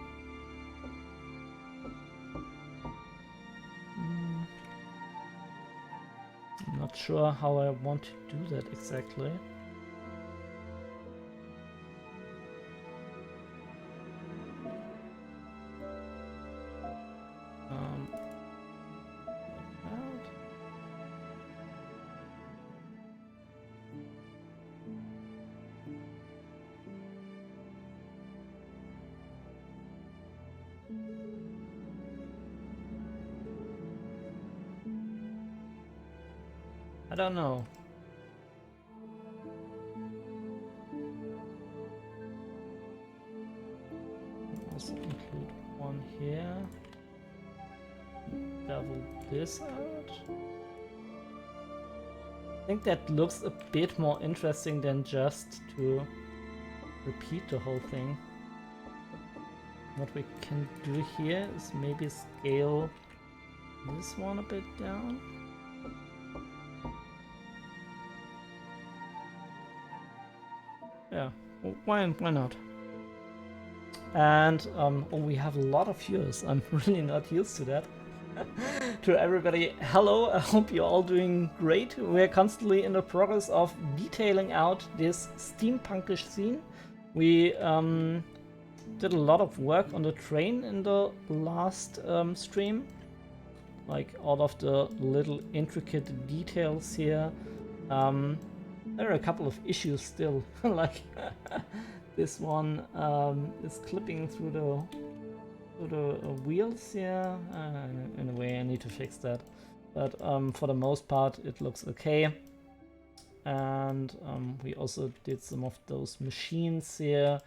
I'm not sure how I want to do that exactly. I don't know. Also include one here. Double this out. I think that looks a bit more interesting than just to repeat the whole thing. What we can do here is maybe scale this one a bit down. Yeah, why not? And oh, we have a lot of viewers. I'm really not used to that. To everybody, hello, I hope you're all doing great. We're constantly in the progress of detailing out this steampunkish scene. We did a lot of work on the train in the last stream. Like all of the little intricate details here. There are a couple of issues still, like this one is clipping through the wheels here. In a way I need to fix that, but for the most part it looks okay. And we also did some of those machines here.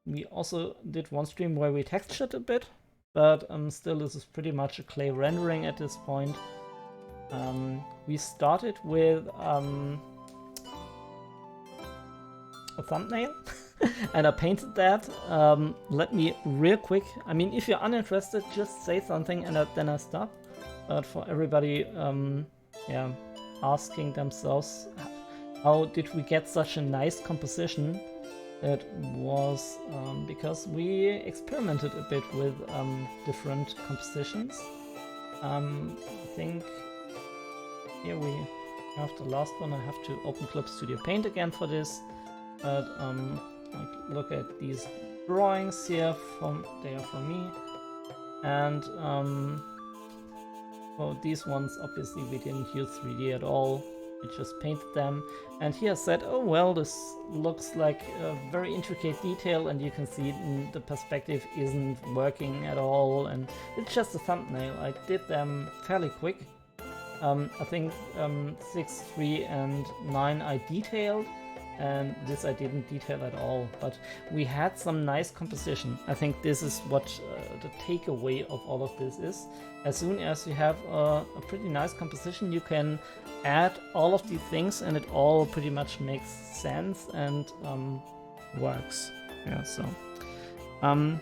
We also did one stream where we textured a bit, but still this is pretty much a clay rendering at this point. We started with a thumbnail and I painted that. Let me real quick, I mean, if you're uninterested, just say something and then I stop. But for everybody yeah, asking themselves, how did we get such a nice composition? It was because we experimented a bit with different compositions. I think here we have the last one. I have to open Clip Studio Paint again for this. But look at these drawings here, they are from me. And well, these ones obviously we didn't use 3D at all. We just painted them. And here I said, oh well, this looks like a very intricate detail, and you can see the perspective isn't working at all, and it's just a thumbnail. I did them fairly quick. I think 6, 3 and 9 I detailed, and this I didn't detail at all, but we had some nice composition. I think this is what the takeaway of all of this is. As soon as you have a pretty nice composition, you can add all of these things and it all pretty much makes sense and works. Yeah, so. And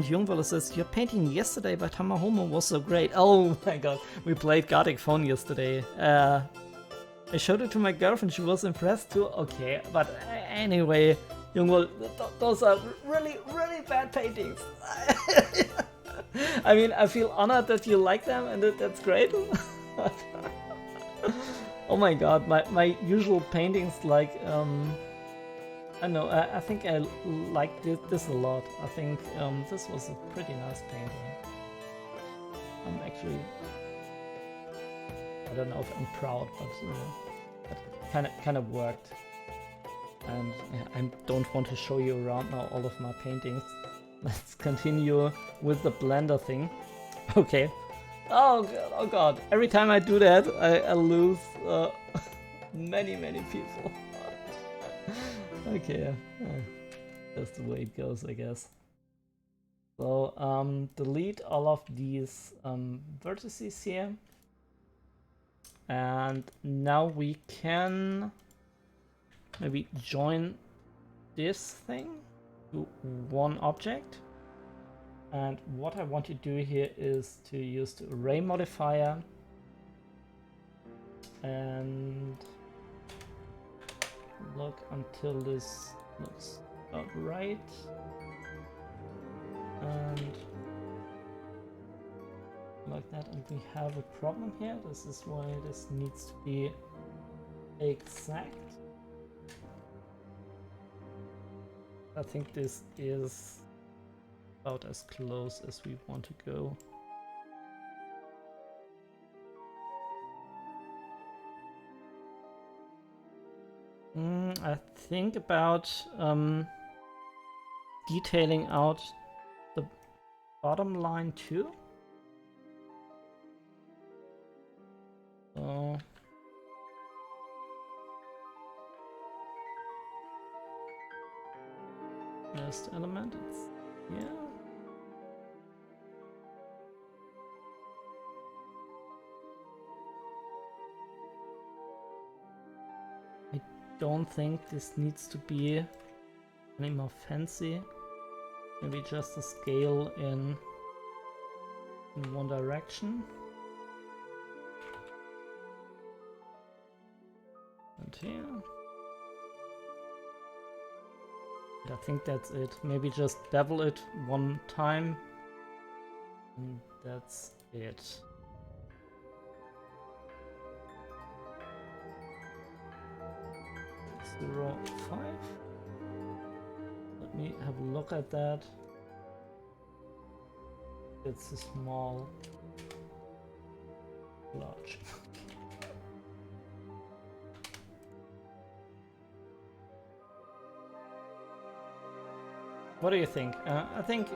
Jungwiller says, your painting yesterday by Tamahomo was so great. Oh my god, we played Gothic Phone yesterday. I showed it to my girlfriend, she was impressed too. Okay, but anyway, Jungwiller, those are really, really bad paintings. I mean, I feel honored that you like them, and that's great. Oh my god, my usual paintings, like, I don't know, I think I like this a lot. I think this was a pretty nice painting. I'm actually, I don't know if I'm proud, but it kind of worked. And yeah, I don't want to show you around now all of my paintings. Let's continue with the Blender thing. Okay. Oh god. Every time I do that, I lose many people. Okay. That's the way it goes, I guess. So delete all of these vertices here. And now we can maybe join this thing to one object. And what I want to do here is to use the array modifier and look until this looks about right. And like that, and we have a problem here. This is why this needs to be exact. I think this is about as close as we want to go. I think about detailing out the bottom line too. So There's the element. It's here. I don't think this needs to be any more fancy. Maybe just a scale in one direction. And here. I think that's it. Maybe just bevel it one time. And that's it. Zero 5. Let me have a look at that. It's a small, large. What do you think? I think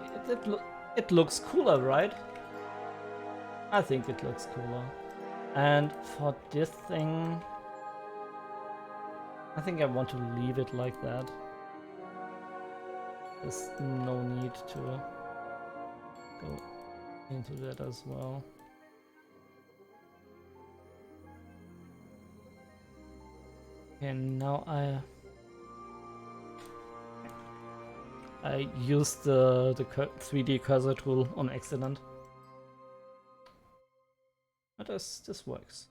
it looks cooler, right? I think it looks cooler. And for this thing, I think I want to leave it like that. There's no need to go into that as well. And now I used the 3D cursor tool on accident. But this works.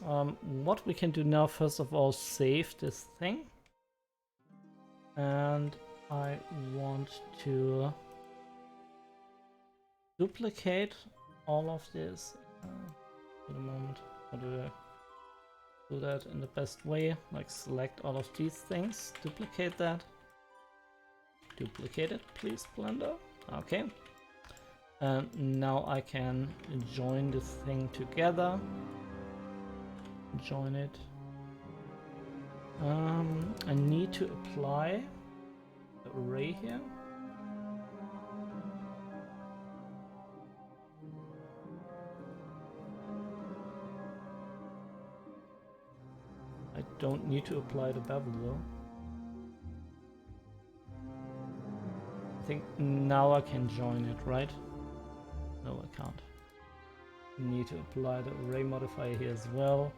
What we can do now, first of all, save this thing. And I want to duplicate all of this for the moment. How do I do that in the best way? Like select all of these things, duplicate that. Duplicate it, please, Blender. Okay. And now I can join this thing together. Join it. I need to apply the array here. I don't need to apply the bevel though. I think now I can join it, right? No, I can't. Need to apply the array modifier here as well.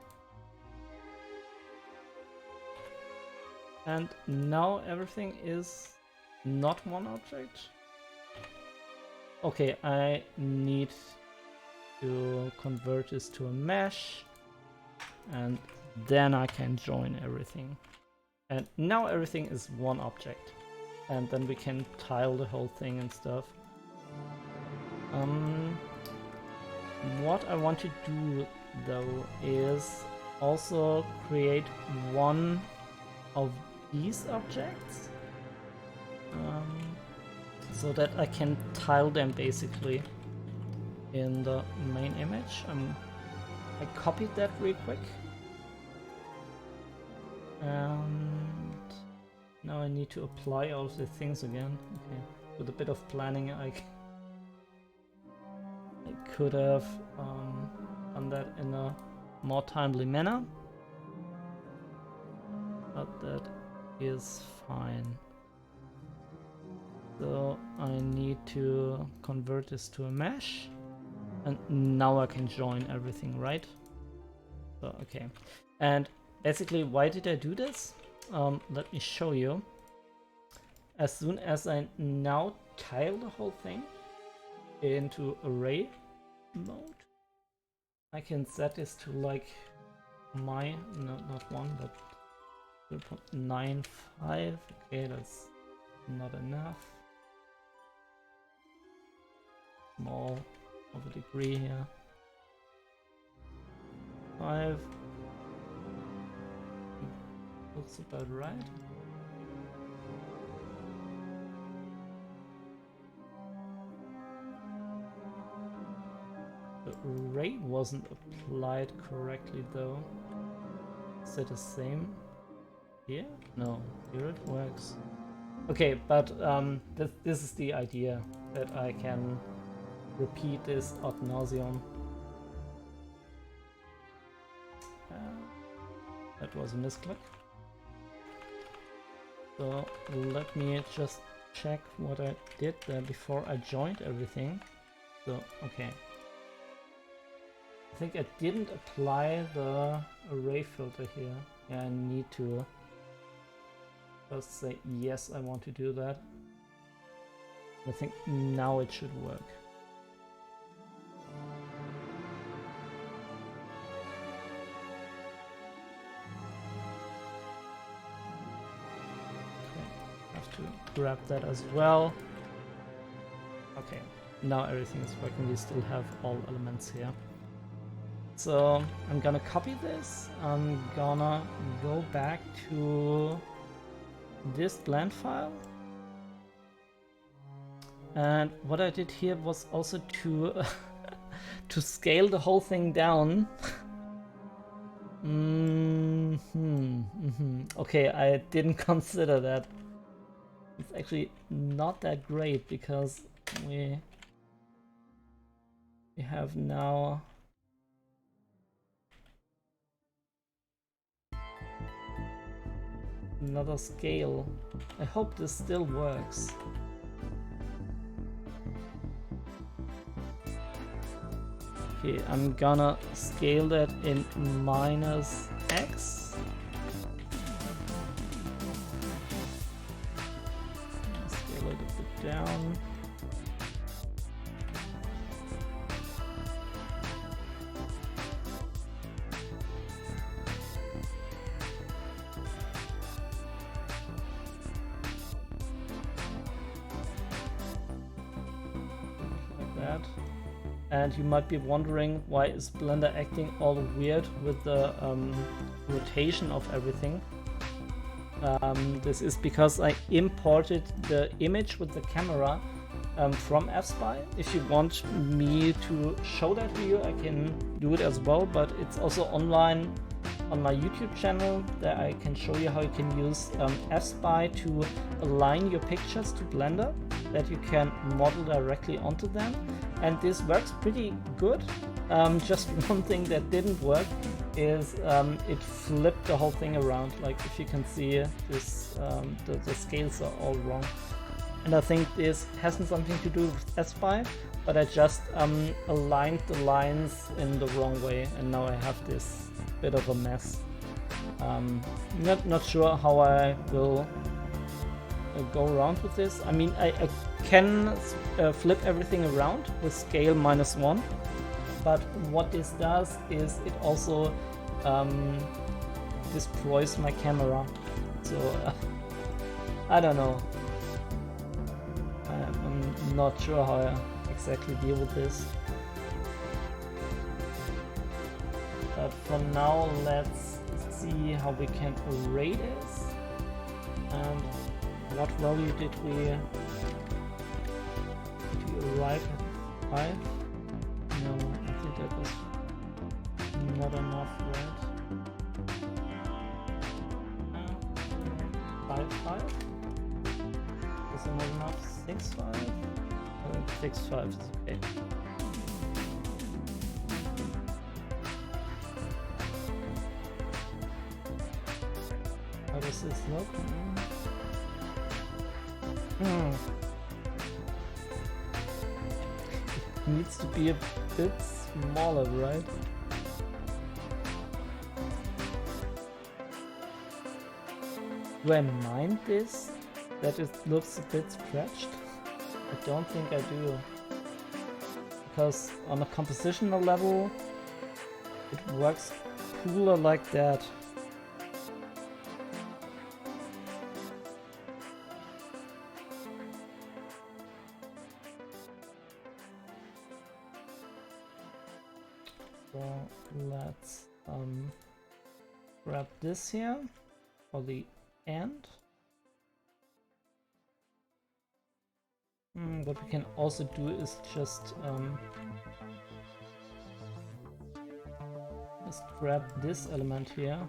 And now everything is not one object. Okay, I need to convert this to a mesh, and then I can join everything. And now everything is one object. And then we can tile the whole thing and stuff. What I want to do though is also create one of these objects so that I can tile them basically in the main image. I copied that real quick. And now I need to apply all of the things again. Okay, with a bit of planning I could have done that in a more timely manner, but that is fine. So I need to convert this to a mesh, and now I can join everything, right? So, okay. And basically, why did I do this? Let me show you. As soon as I now tile the whole thing into array mode, I can set this to like not 1 but 0.95. Okay, that's not enough. Small of a degree here. 5 looks about right. The array wasn't applied correctly though. Is it the same here? No, here it works. Okay, but this is the idea, that I can repeat this ad nauseum. That was a misclick. So let me just check what I did there before I joined everything. So, okay. I think I didn't apply the array filter here. Yeah, I need to just say yes, I want to do that. I think now it should work. To grab that as well. Okay, now everything is working. We still have all elements here. So I'm gonna copy this. I'm gonna go back to this blend file. And what I did here was also to to scale the whole thing down. Okay, I didn't consider that. It's actually not that great because we have now another scale. I hope this still works. Okay, I'm gonna scale that in -x. Down. Like that. And you might be wondering, why is Blender acting all weird with the rotation of everything? This is because I imported the image with the camera from FSpy. If you want me to show that to you, I can do it as well, but it's also online on my YouTube channel. There I can show you how you can use FSpy to align your pictures to Blender, that you can model directly onto them. And this works pretty good. Just one thing that didn't work is it flipped the whole thing around. Like if you can see this, the scales are all wrong. And I think this hasn't something to do with FSpy, but I just aligned the lines in the wrong way, and now I have this bit of a mess. Not sure how I will go around with this. I mean, I can flip everything around with scale -1. But what this does is it also destroys my camera. So I don't know. I'm not sure how I exactly deal with this. But for now, let's see how we can array this. And what value did we arrive at? 5? No, I think that was not enough, right? 5. Was it not enough? 6.5? 6.5 is okay. How does this look? It needs to be a bit smaller, right? Do I mind this? That it looks a bit stretched? I don't think I do. Because on a compositional level, it works cooler like that. So let's grab this here for the end. What we can also do is just grab this element here,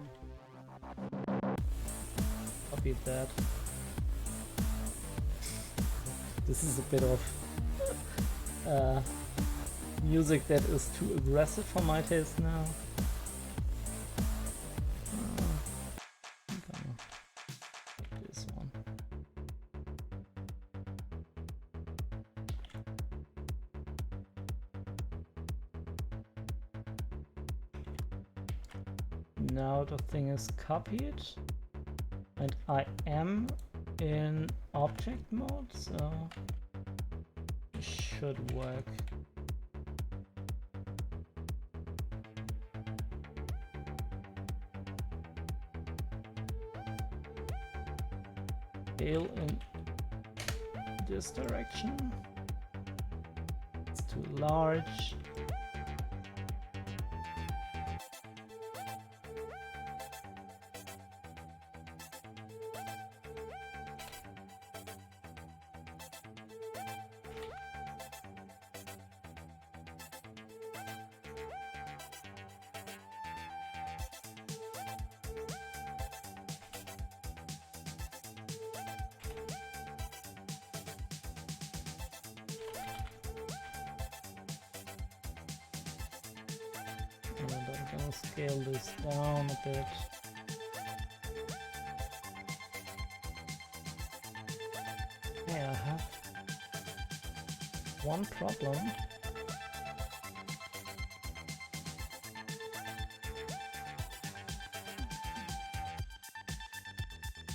copy that. This is a bit of music that is too aggressive for my taste now. I'm gonna this one. now the thing is copied, and I am in object mode, so it should work. Scale in this direction. It's too large. And I'm gonna scale this down a bit. Okay, I have one problem.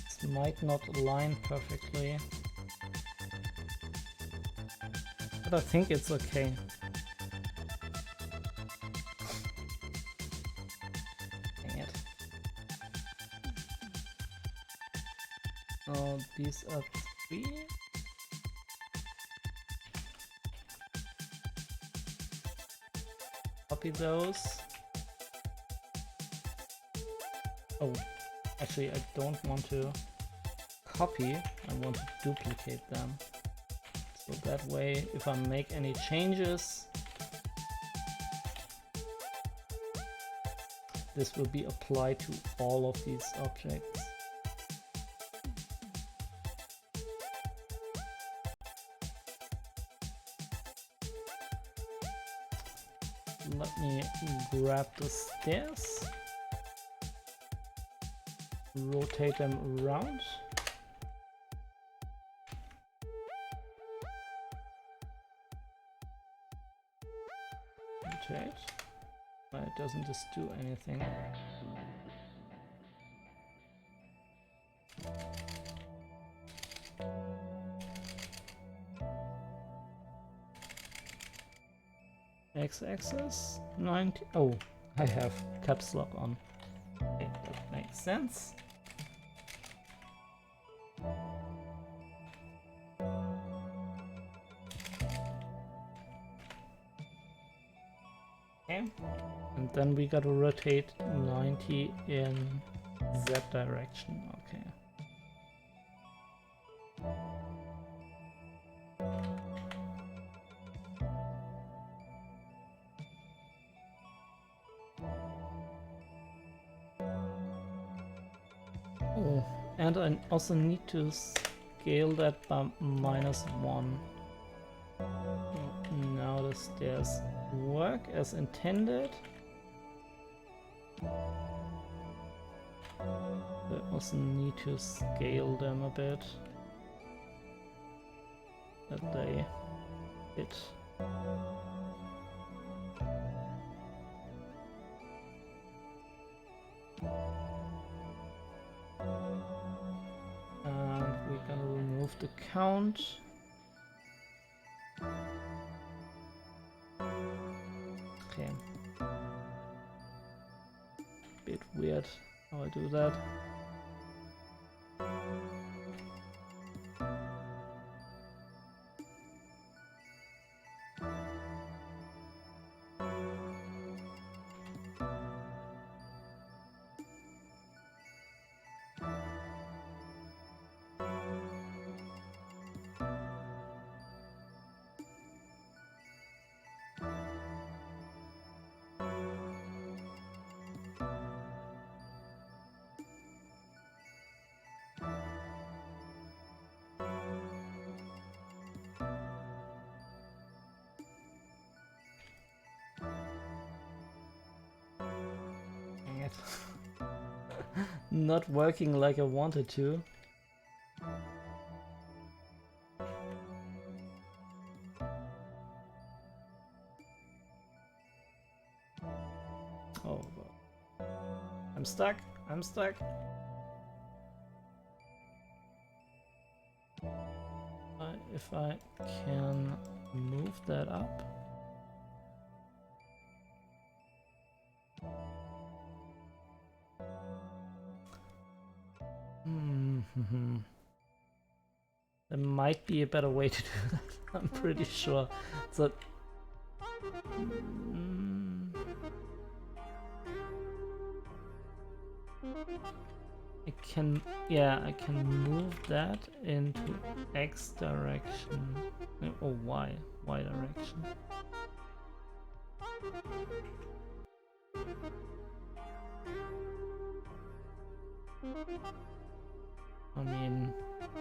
This might not align perfectly, but I think it's okay. So these are 3. Copy those. Oh, actually I don't want to copy, I want to duplicate them. So that way, if I make any changes, this will be applied to all of these objects. Let me grab the stairs, rotate them around. Rotate, but it doesn't just do anything. X-axis 90. Oh, I have caps lock on. Okay, that makes sense. Okay, and then we gotta rotate 90 in Z direction. Okay. Oh, and I also need to scale that by -1. Now the stairs work as intended. I also need to scale them a bit, that they fit. And we're gonna remove the count. Okay. Bit weird how I do that. Not working like I wanted to. Oh, well. I'm stuck. I'm stuck. If I can move that up. There might be a better way to do that. I'm pretty sure. So I can move that into X direction or Y direction. I mean,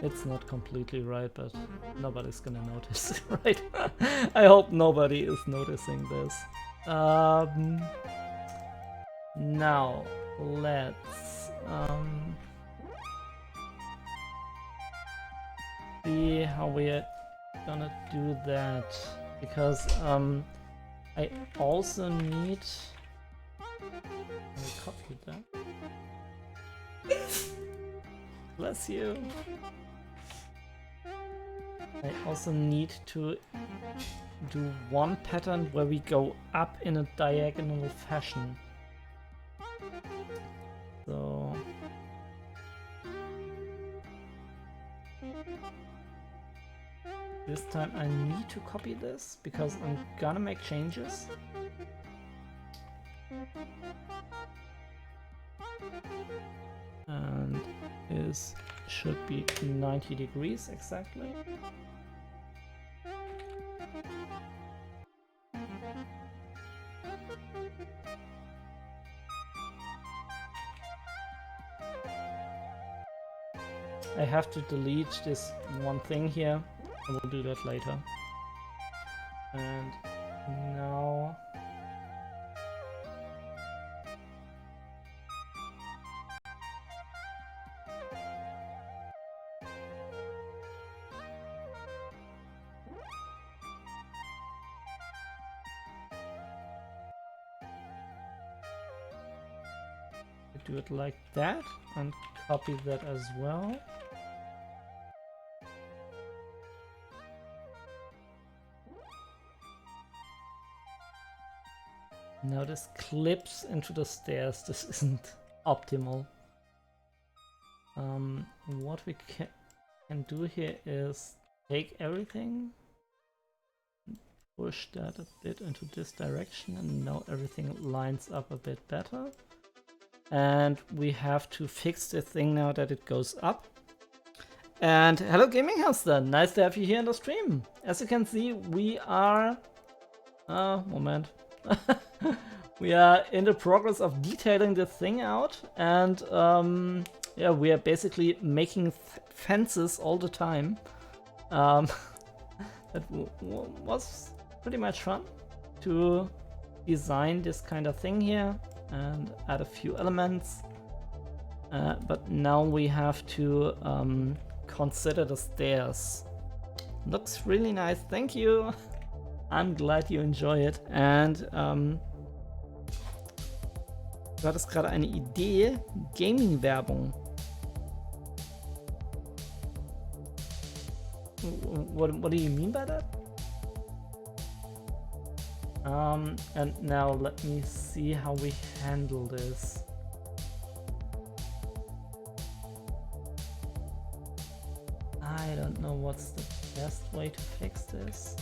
it's not completely right, but nobody's gonna notice, right? I hope nobody is noticing this. Now let's see how we're gonna do that, because I also need. Let me copy that. Bless you. I also need to do one pattern where we go up in a diagonal fashion. So this time I need to copy this because I'm gonna make changes. And this should be 90 degrees exactly. I have to delete this one thing here. I will do that later. And now do it like that and copy that as well. Now this clips into the stairs. This isn't optimal. What we can do here is take everything, push that a bit into this direction, and now everything lines up a bit better. And we have to fix the thing now that it goes up. And hello Gaming Hamster, nice to have you here in the stream. As you can see, we are we are in the progress of detailing the thing out, and yeah, we are basically making fences all the time. That was pretty much fun to design this kind of thing here and add a few elements, but now we have to consider the stairs. Looks really nice, thank you. I'm glad you enjoy it. And du hattest gerade eine Idee, Gaming-Werbung. What do you mean by that? And now let me see how we handle this. I don't know what's the best way to fix this.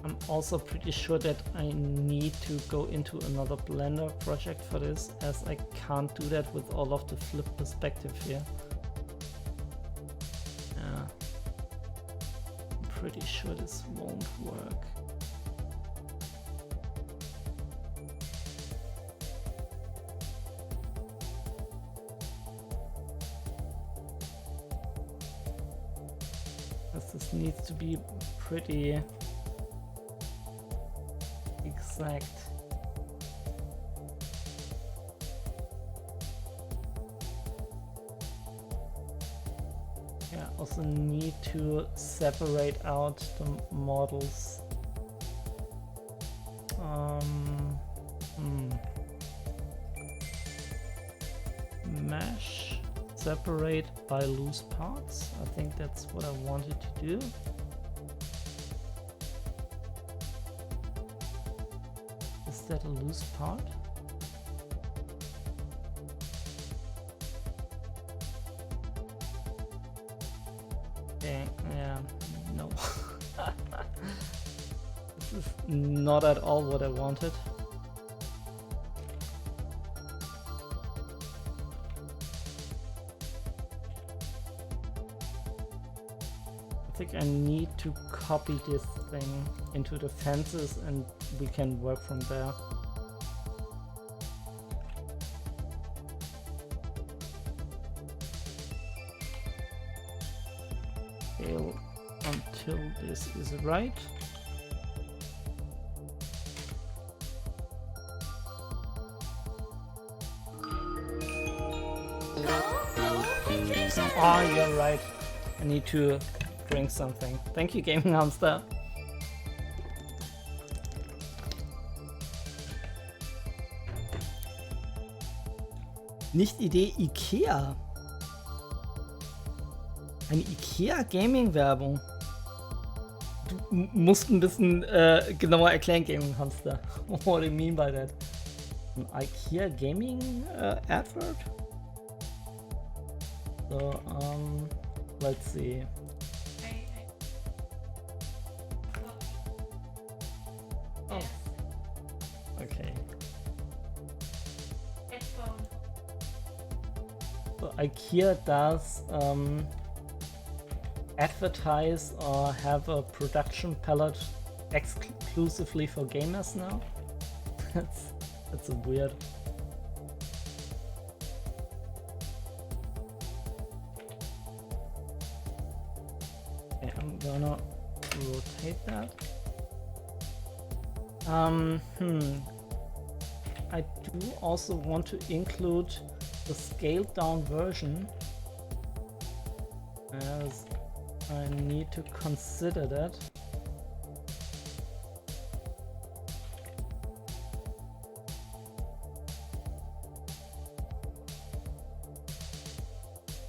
I'm also pretty sure that I need to go into another Blender project for this, as I can't do that with all of the flip perspective here. Yeah. I'm pretty sure this won't work. This needs to be pretty exact. Yeah, also need to separate out the models. Mesh, separate by loose parts. I think that's what I wanted to do. Is that a loose part? Okay, yeah, no. This is not at all what I wanted. I think I need to copy this thing into the fences and we can work from there. Scale until this is right. Oh, you're right. I need to drink something. Thank you, Gaming Hamster. Nicht Idee Ikea. Eine Ikea Gaming Werbung. Du musst ein bisschen genauer erklären, Gaming Hamster. What do you mean by that? An Ikea Gaming advert? So, let's see. Oh. Okay. So IKEA does advertise or have a production palette exclusively for gamers now. That's a weird. Okay, I'm gonna rotate that. I do also want to include the scaled down version, as I need to consider that.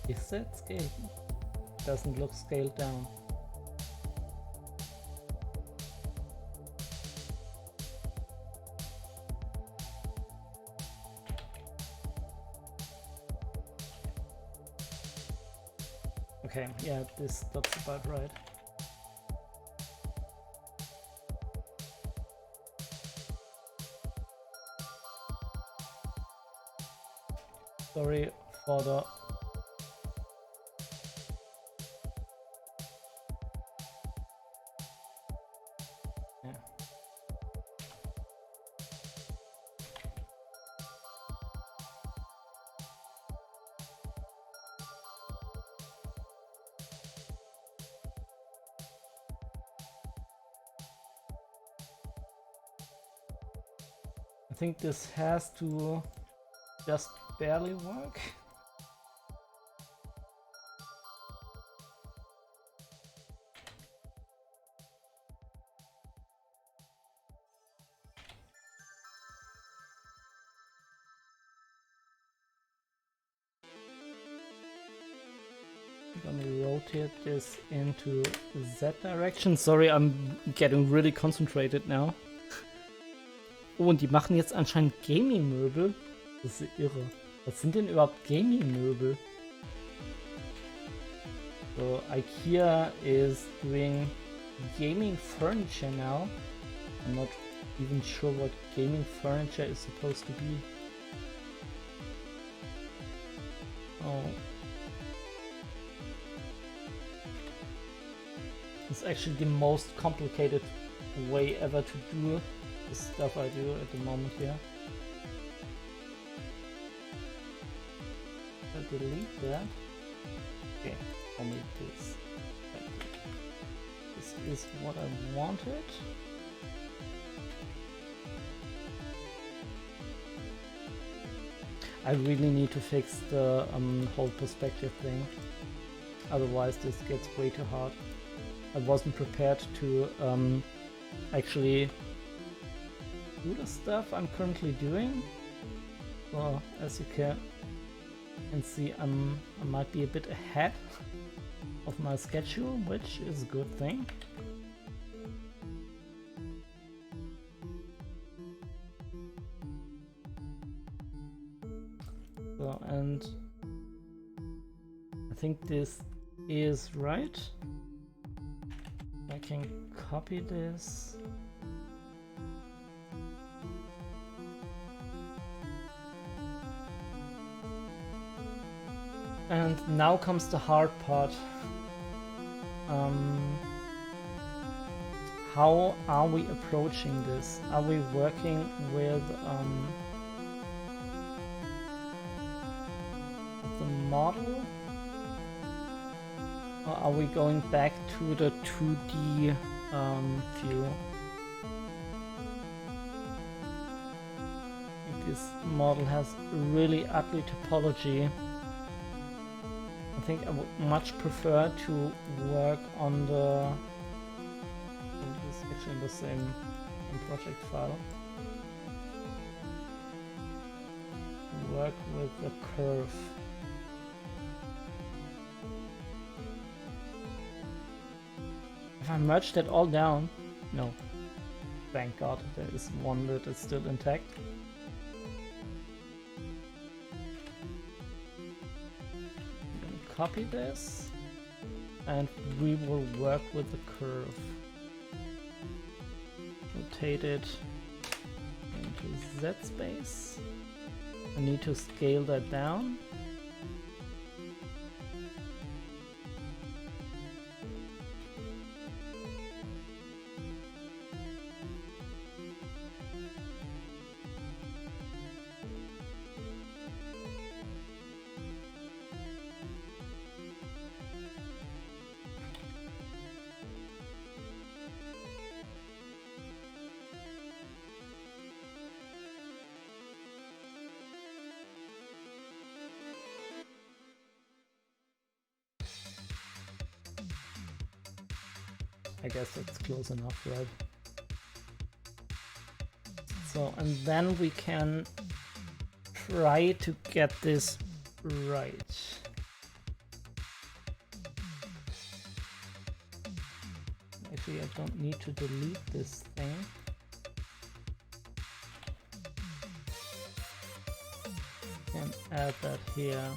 Is that scaled? Doesn't look scaled down. Okay, yeah, this looks about right. Sorry for the I think this has to just barely work. I'm gonna rotate this into that direction. Sorry, I'm getting really concentrated now. Oh, und die machen jetzt anscheinend Gaming-Möbel. Das ist irre. Was sind denn überhaupt Gaming-Möbel? So, IKEA is doing gaming furniture now. I'm not even sure what gaming furniture is supposed to be. Oh. It's actually the most complicated way ever to do the stuff I do at the moment here. I'll delete that. Okay, only this. This is what I wanted. I really need to fix the whole perspective thing. Otherwise this gets way too hard. I wasn't prepared to actually do the stuff I'm currently doing. So as you can see, I might be a bit ahead of my schedule, which is a good thing. So, and I think this is right. I can copy this. And now comes the hard part. How are we approaching this? Are we working with the model? Or are we going back to the 2D view? This model has really ugly topology. I think I would much prefer to work on the... This is actually the same project file. Work with the curve. If I merge that all down... No. Thank God, there is one that is still intact. Copy this, and we will work with the curve. Rotate it into Z space. I need to scale that down. I guess that's close enough, right? So, and then we can try to get this right. Actually, I don't need to delete this thing. And add that here.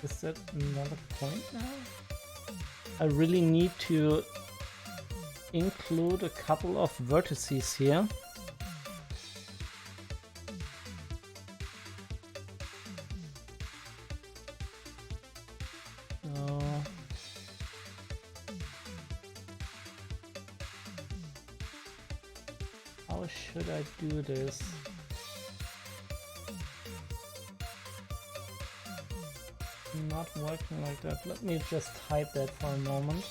Is that another point now? I really need to include a couple of vertices here. How should I do this? Not working like that. Let me just hide that for a moment.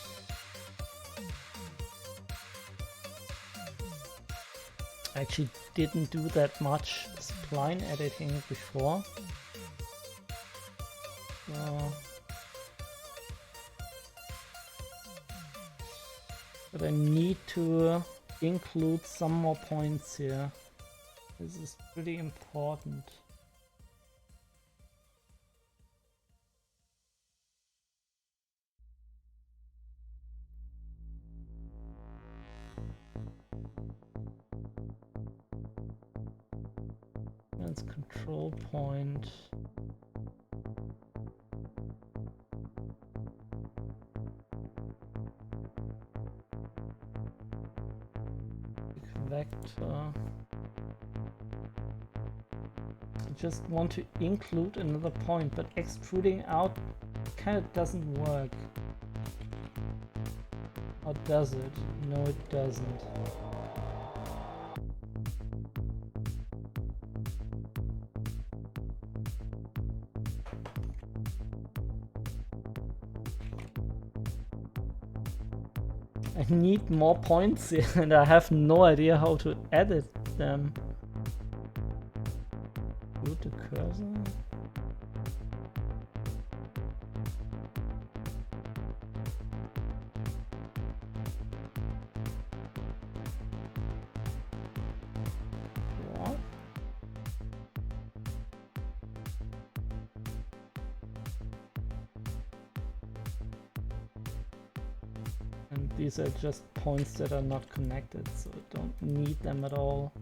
I actually didn't do that much spline editing before. But I need to include some more points here. This is pretty important. Control point. Vector. I just want to include another point, but extruding out kind of doesn't work. Or does it? No, it doesn't. I need more points here, and I have no idea how to edit them. Root the cursor. What? And these are just points that are not connected, so I don't need them at all.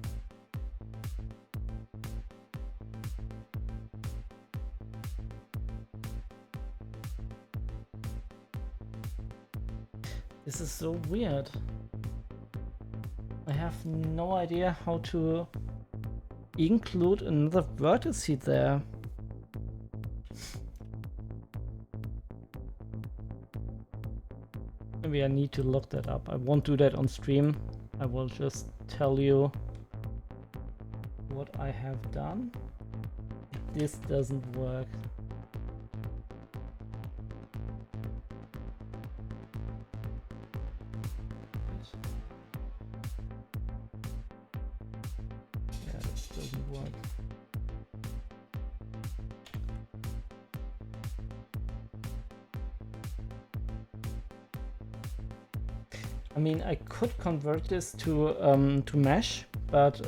This is so weird. I have no idea how to include another vertex there. Maybe I need to look that up. I won't do that on stream. I will just tell you what I have done. This doesn't work. Yeah, this doesn't work. I mean, I could convert this to mesh, but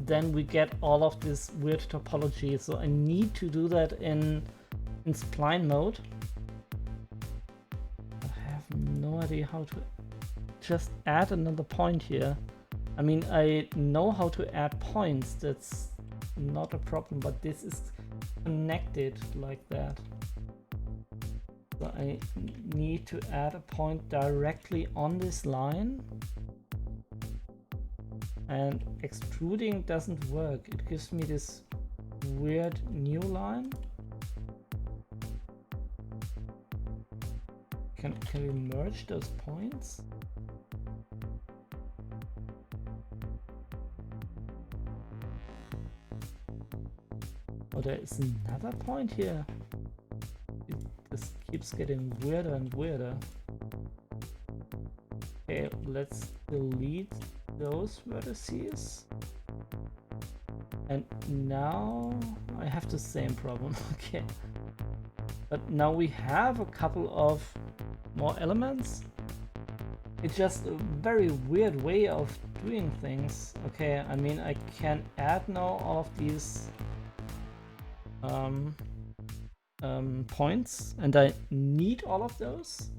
then we get all of this weird topology. So I need to do that in spline mode. I have no idea how to just add another point here. I mean, I know how to add points. That's not a problem, but this is connected like that. So I need to add a point directly on this line, and extruding doesn't work. It gives me this weird new line. Can we merge those points? Oh, there is another point here. This keeps getting weirder and weirder. Okay, let's delete those vertices. And now I have the same problem. Okay. But now we have a couple of more elements. It's just a very weird way of doing things. Okay, I mean, I can add now all of these points, and I need all of those.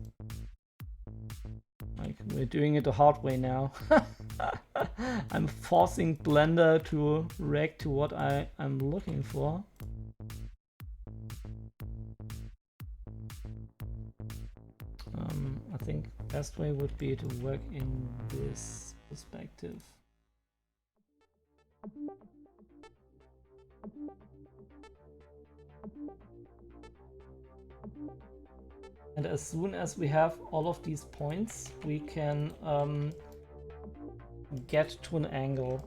Like, we're doing it the hard way now. I'm forcing Blender to react to what I'm looking for. I think best way would be to work in this perspective. And as soon as we have all of these points, we can get to an angle.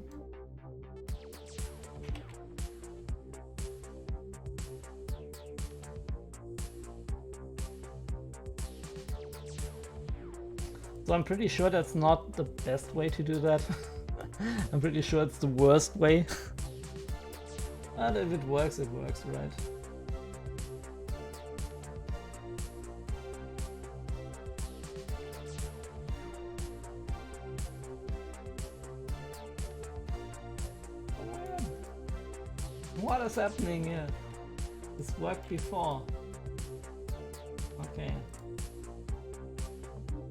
So I'm pretty sure that's not the best way to do that. I'm pretty sure it's the worst way. And if it works, right? What is happening here? This worked before. Okay.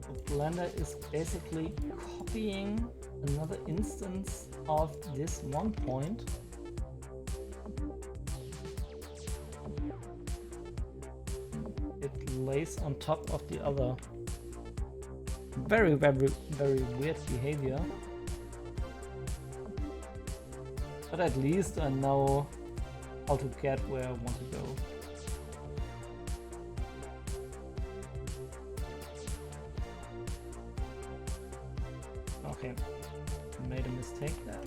So Blender is basically copying another instance of this one point. It lays on top of the other. Very, very, very weird behavior. But at least I know how to get where I want to go. Okay, made a mistake there.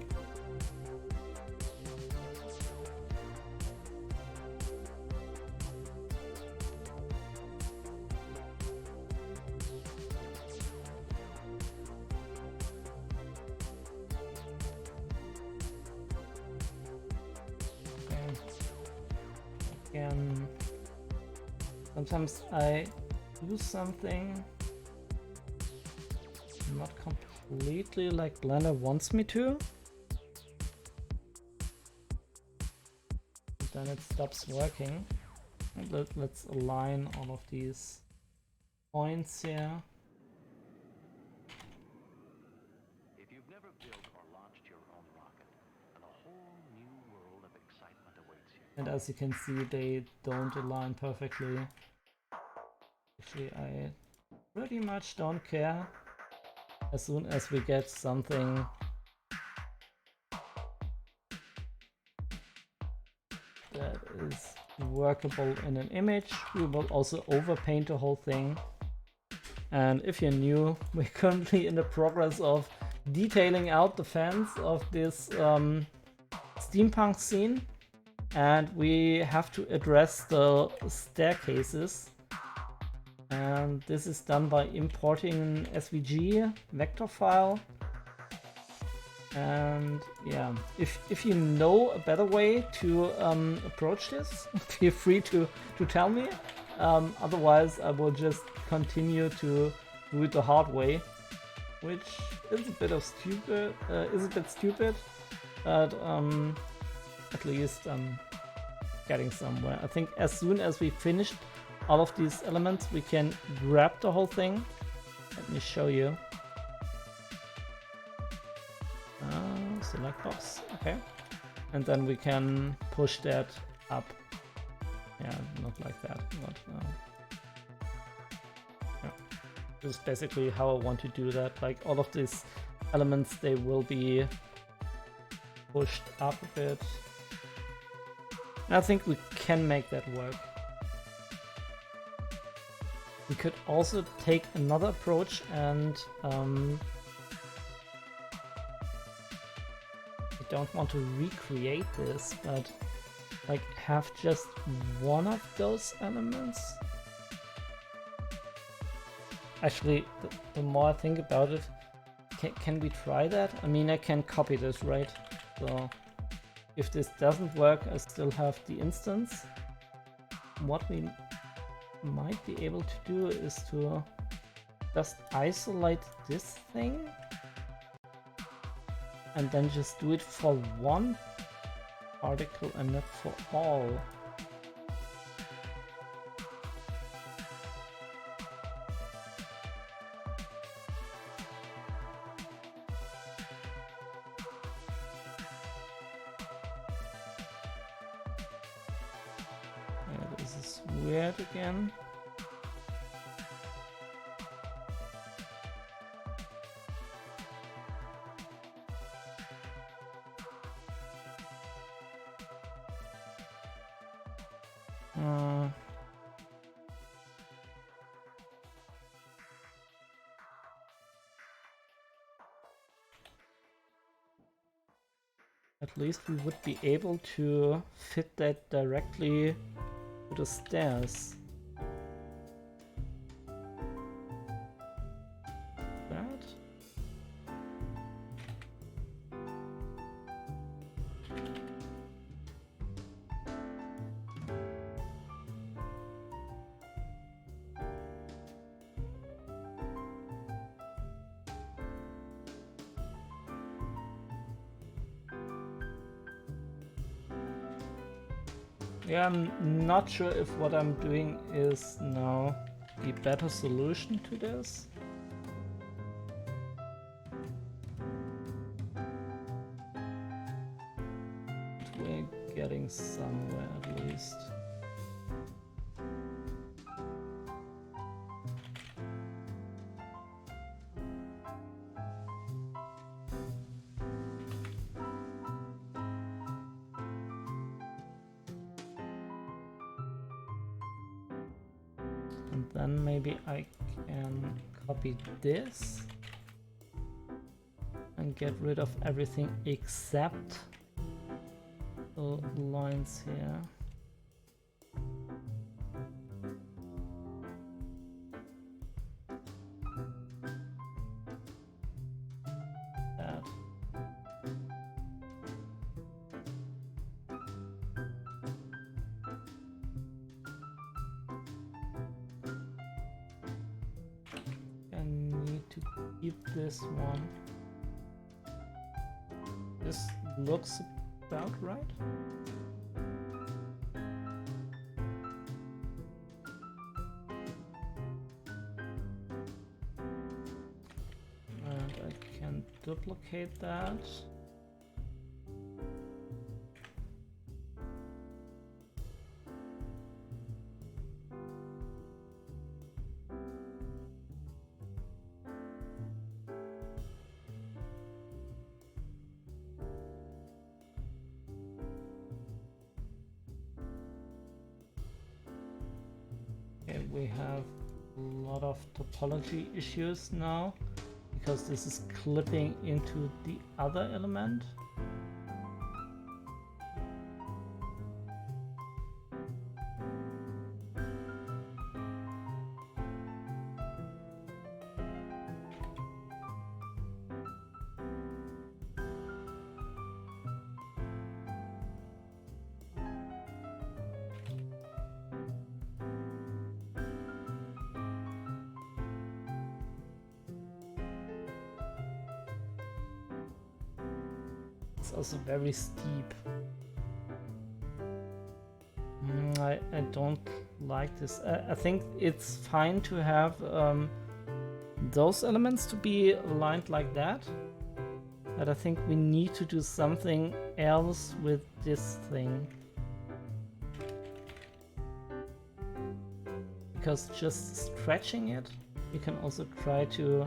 Again, sometimes I do something not completely like Blender wants me to. Then it stops working. Let's align all of these points here. If you've never built or launched your own rocket, then a whole new world of excitement awaits you. And as you can see, they don't align perfectly. Actually, I pretty much don't care. As soon as we get something that is workable in an image, we will also overpaint the whole thing. And if you're new, we're currently in the progress of detailing out the fans of this steampunk scene, and we have to address the staircases. And this is done by importing an SVG vector file. And yeah, if you know a better way to approach this, feel free to tell me. Otherwise, I will just continue to do it the hard way, which is a bit stupid. But at least I'm getting somewhere. I think as soon as we finished all of these elements, we can grab the whole thing. Let me show you. Select box, okay. And then we can push that up. Yeah, not like that. Not, yeah. This is basically how I want to do that. Like all of these elements, they will be pushed up a bit. And I think we can make that work. We could also take another approach and I don't want to recreate this, but like have just one of those elements. Actually, the more I think about it, can we try that? I mean, I can copy this, right? So if this doesn't work, I still have the instance. What we might be able to do is to just isolate this thing and then just do it for one particle and not for all. Yeah, this is weird again. At least we would be able to fit that directly to the stairs. That. Yeah, I'm not sure if what I'm doing is now the better solution to this. But we're getting somewhere at least. And then maybe I can copy this and get rid of everything except the lines here. That. keep this one. This looks about right. And I can duplicate that. We have a lot of topology issues now because this is clipping into the other element. It's also very steep. I don't like this. I think it's fine to have those elements to be aligned like that, but I think we need to do something else with this thing. Because just stretching it, you can also try to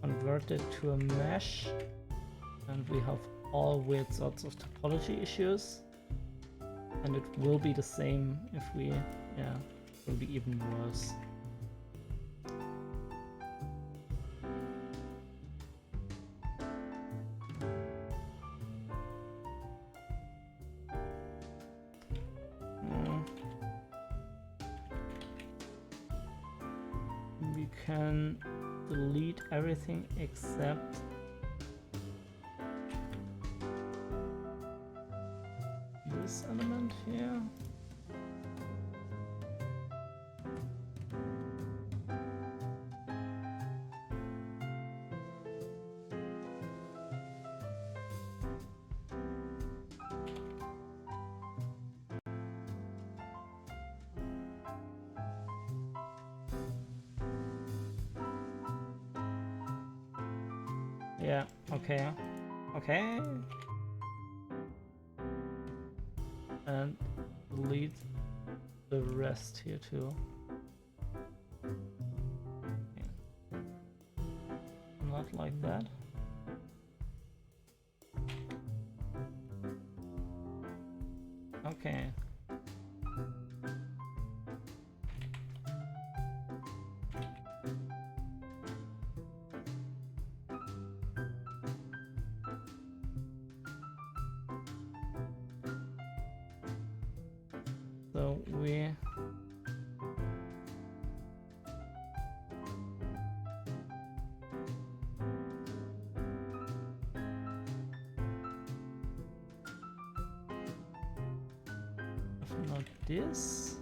convert it to a mesh, and we have all weird sorts of topology issues, and it will be the same if we, yeah, it will be even worse. We can delete everything except this element here. Yeah, okay. Okay. And delete the rest here too. Okay. Not like that. Okay. So we not this.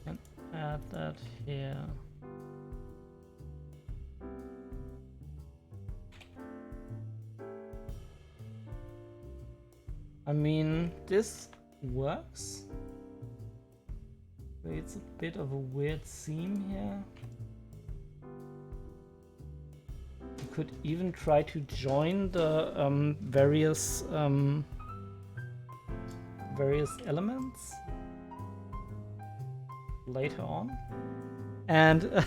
And add that here. I mean, this works. It's a bit of a weird seam here. You could even try to join the various elements later on. And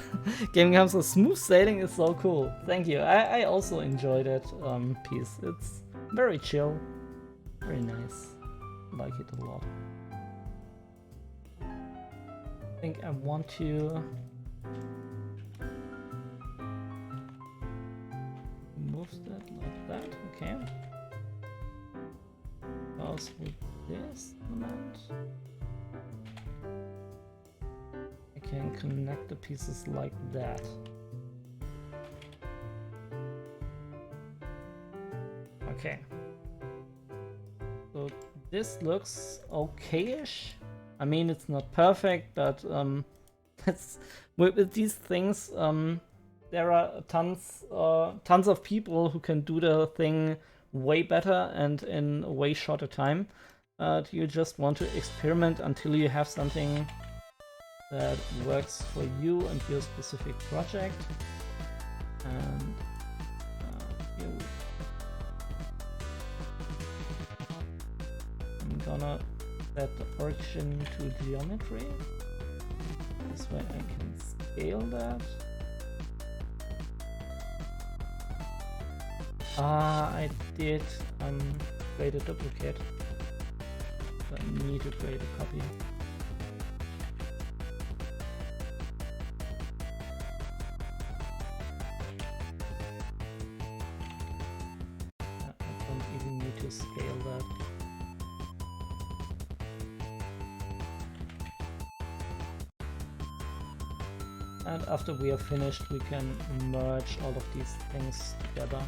Gaming Comes with smooth sailing is so cool. Thank you. I also enjoyed that piece. It's very chill. Very nice. I like it a lot. I think I want to move that like that. Okay. Because with this element, I can connect the pieces like that. Okay. this looks okay-ish. I mean, it's not perfect, but that's with these things. There are tons of people who can do the thing way better and in a way shorter time. You just want to experiment until you have something that works for you and your specific project. And I'm gonna set the origin to geometry. This way I can scale that. I did create a duplicate. So I need to create a copy. I don't even need to scale that. And after we are finished, we can merge all of these things together.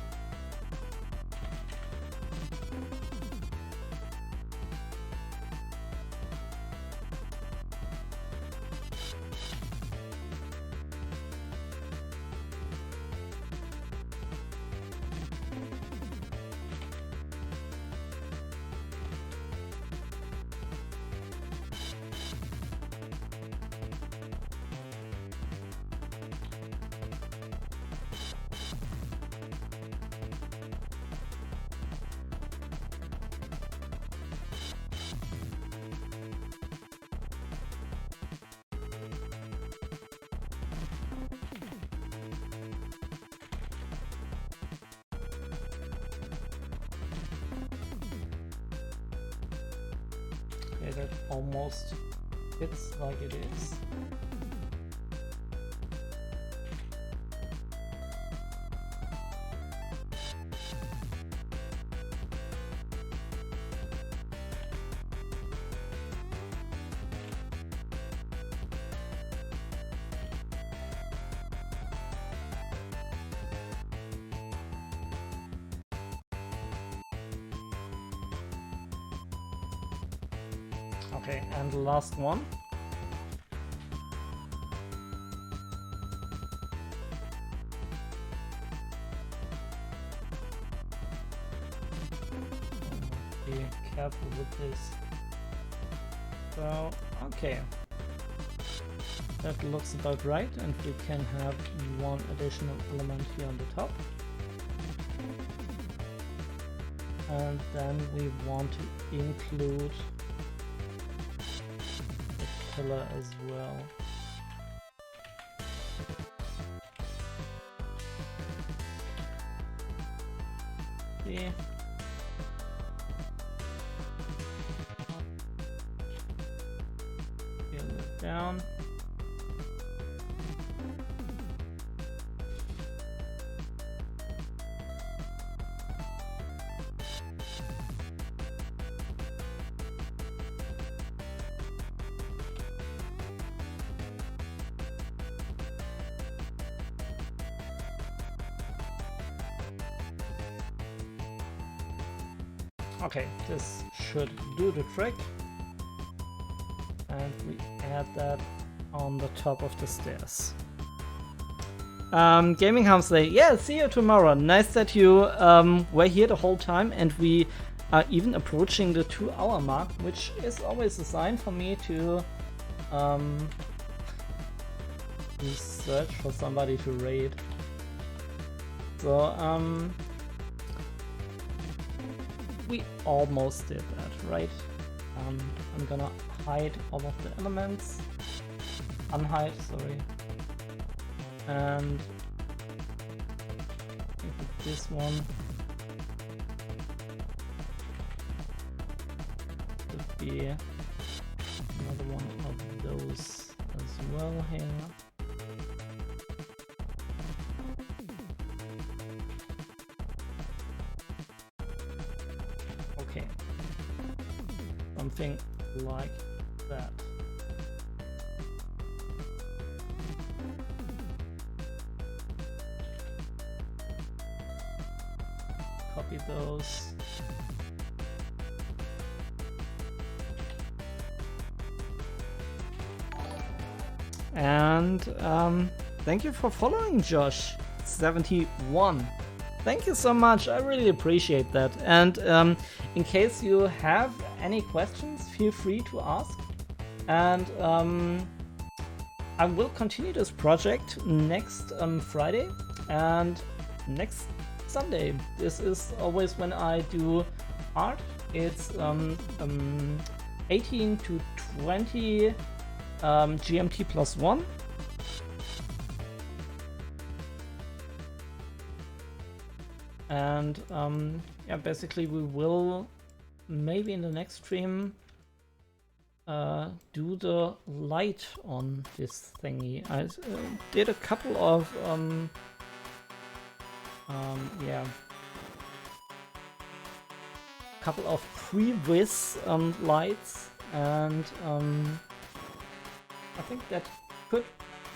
Okay, that almost fits like it is. Okay, and the last one. Be careful with this. So, okay. That looks about right, and we can have one additional element here on the top. And then we want to include pillar as well. See? Scale it down. Okay, this should do the trick. And we add that on the top of the stairs. Gaming Hamsley, yeah, see you tomorrow. Nice that you were here the whole time, and we are even approaching the 2-hour mark, which is always a sign for me to search for somebody to raid. So, we almost did that, right? I'm gonna hide all of the elements. Unhide, sorry. And I think with this one could be another one of those as well here. Okay, something like that. Copy those. And thank you for following, Josh71. Thank you so much, I really appreciate that. And in case you have any questions, feel free to ask. And I will continue this project next Friday and next Sunday. This is always when I do art. It's 18 to 20 GMT +1. And yeah, basically we will maybe in the next stream do the light on this thingy. I did a couple of yeah, couple of previs lights, and I think that could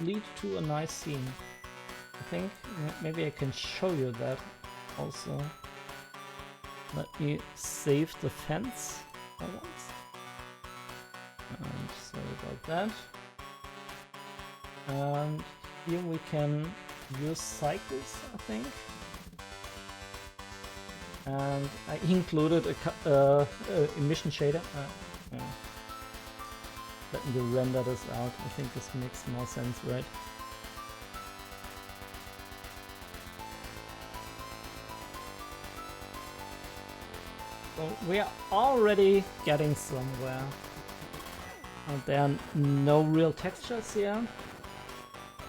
lead to a nice scene. I think maybe I can show you that also. Let me save the fence for once. And sorry about that. And here we can use cycles, I think. And I included a emission shader. Yeah. Let me render this out. I think this makes more sense, right? So we are already getting somewhere. There are no real textures here.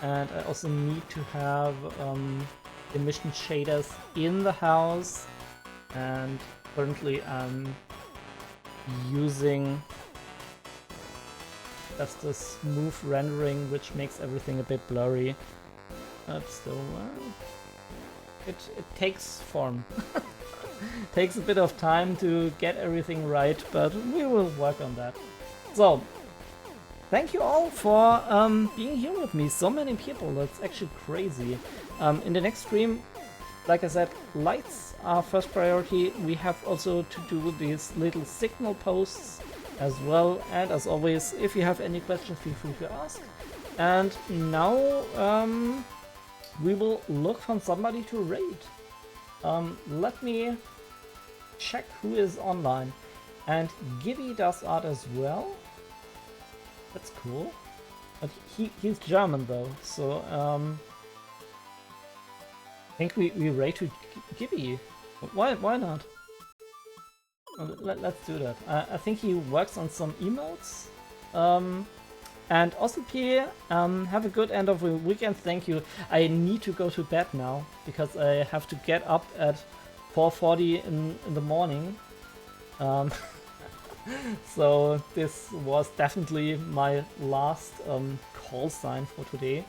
And I also need to have emission shaders in the house. And currently I'm using just a smooth rendering, which makes everything a bit blurry. But still, it takes form. Takes a bit of time to get everything right, but we will work on that. So, thank you all for being here with me. So many people, that's actually crazy. In the next stream, like I said, lights are first priority. We have also to do these little signal posts as well. And as always, if you have any questions, feel free to ask. And now we will look for somebody to raid. Let me check who is online. And Gibby does art as well. That's cool. But he's German though, so I think we raid to Gibby. Why not? Let's do that. I think he works on some emotes. And also P, have a good end of the weekend. Thank you. I need to go to bed now because I have to get up at 4:40 in the morning. So this was definitely my last call sign for today.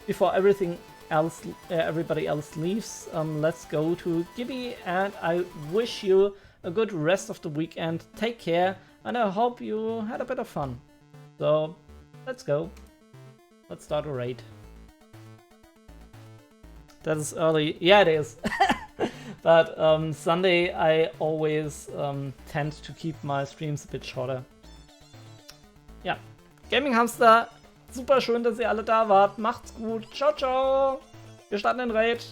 Before everybody else leaves, let's go to Gibby, and I wish you a good rest of the weekend. Take care, and I hope you had a bit of fun. So let's go. Let's start a raid. That is early. Yeah, it is. But Sunday I always tend to keep my streams a bit shorter. Ja, Gaming Hamster, super schön, dass ihr alle da wart. Macht's gut. Ciao, ciao. Wir starten den Raid.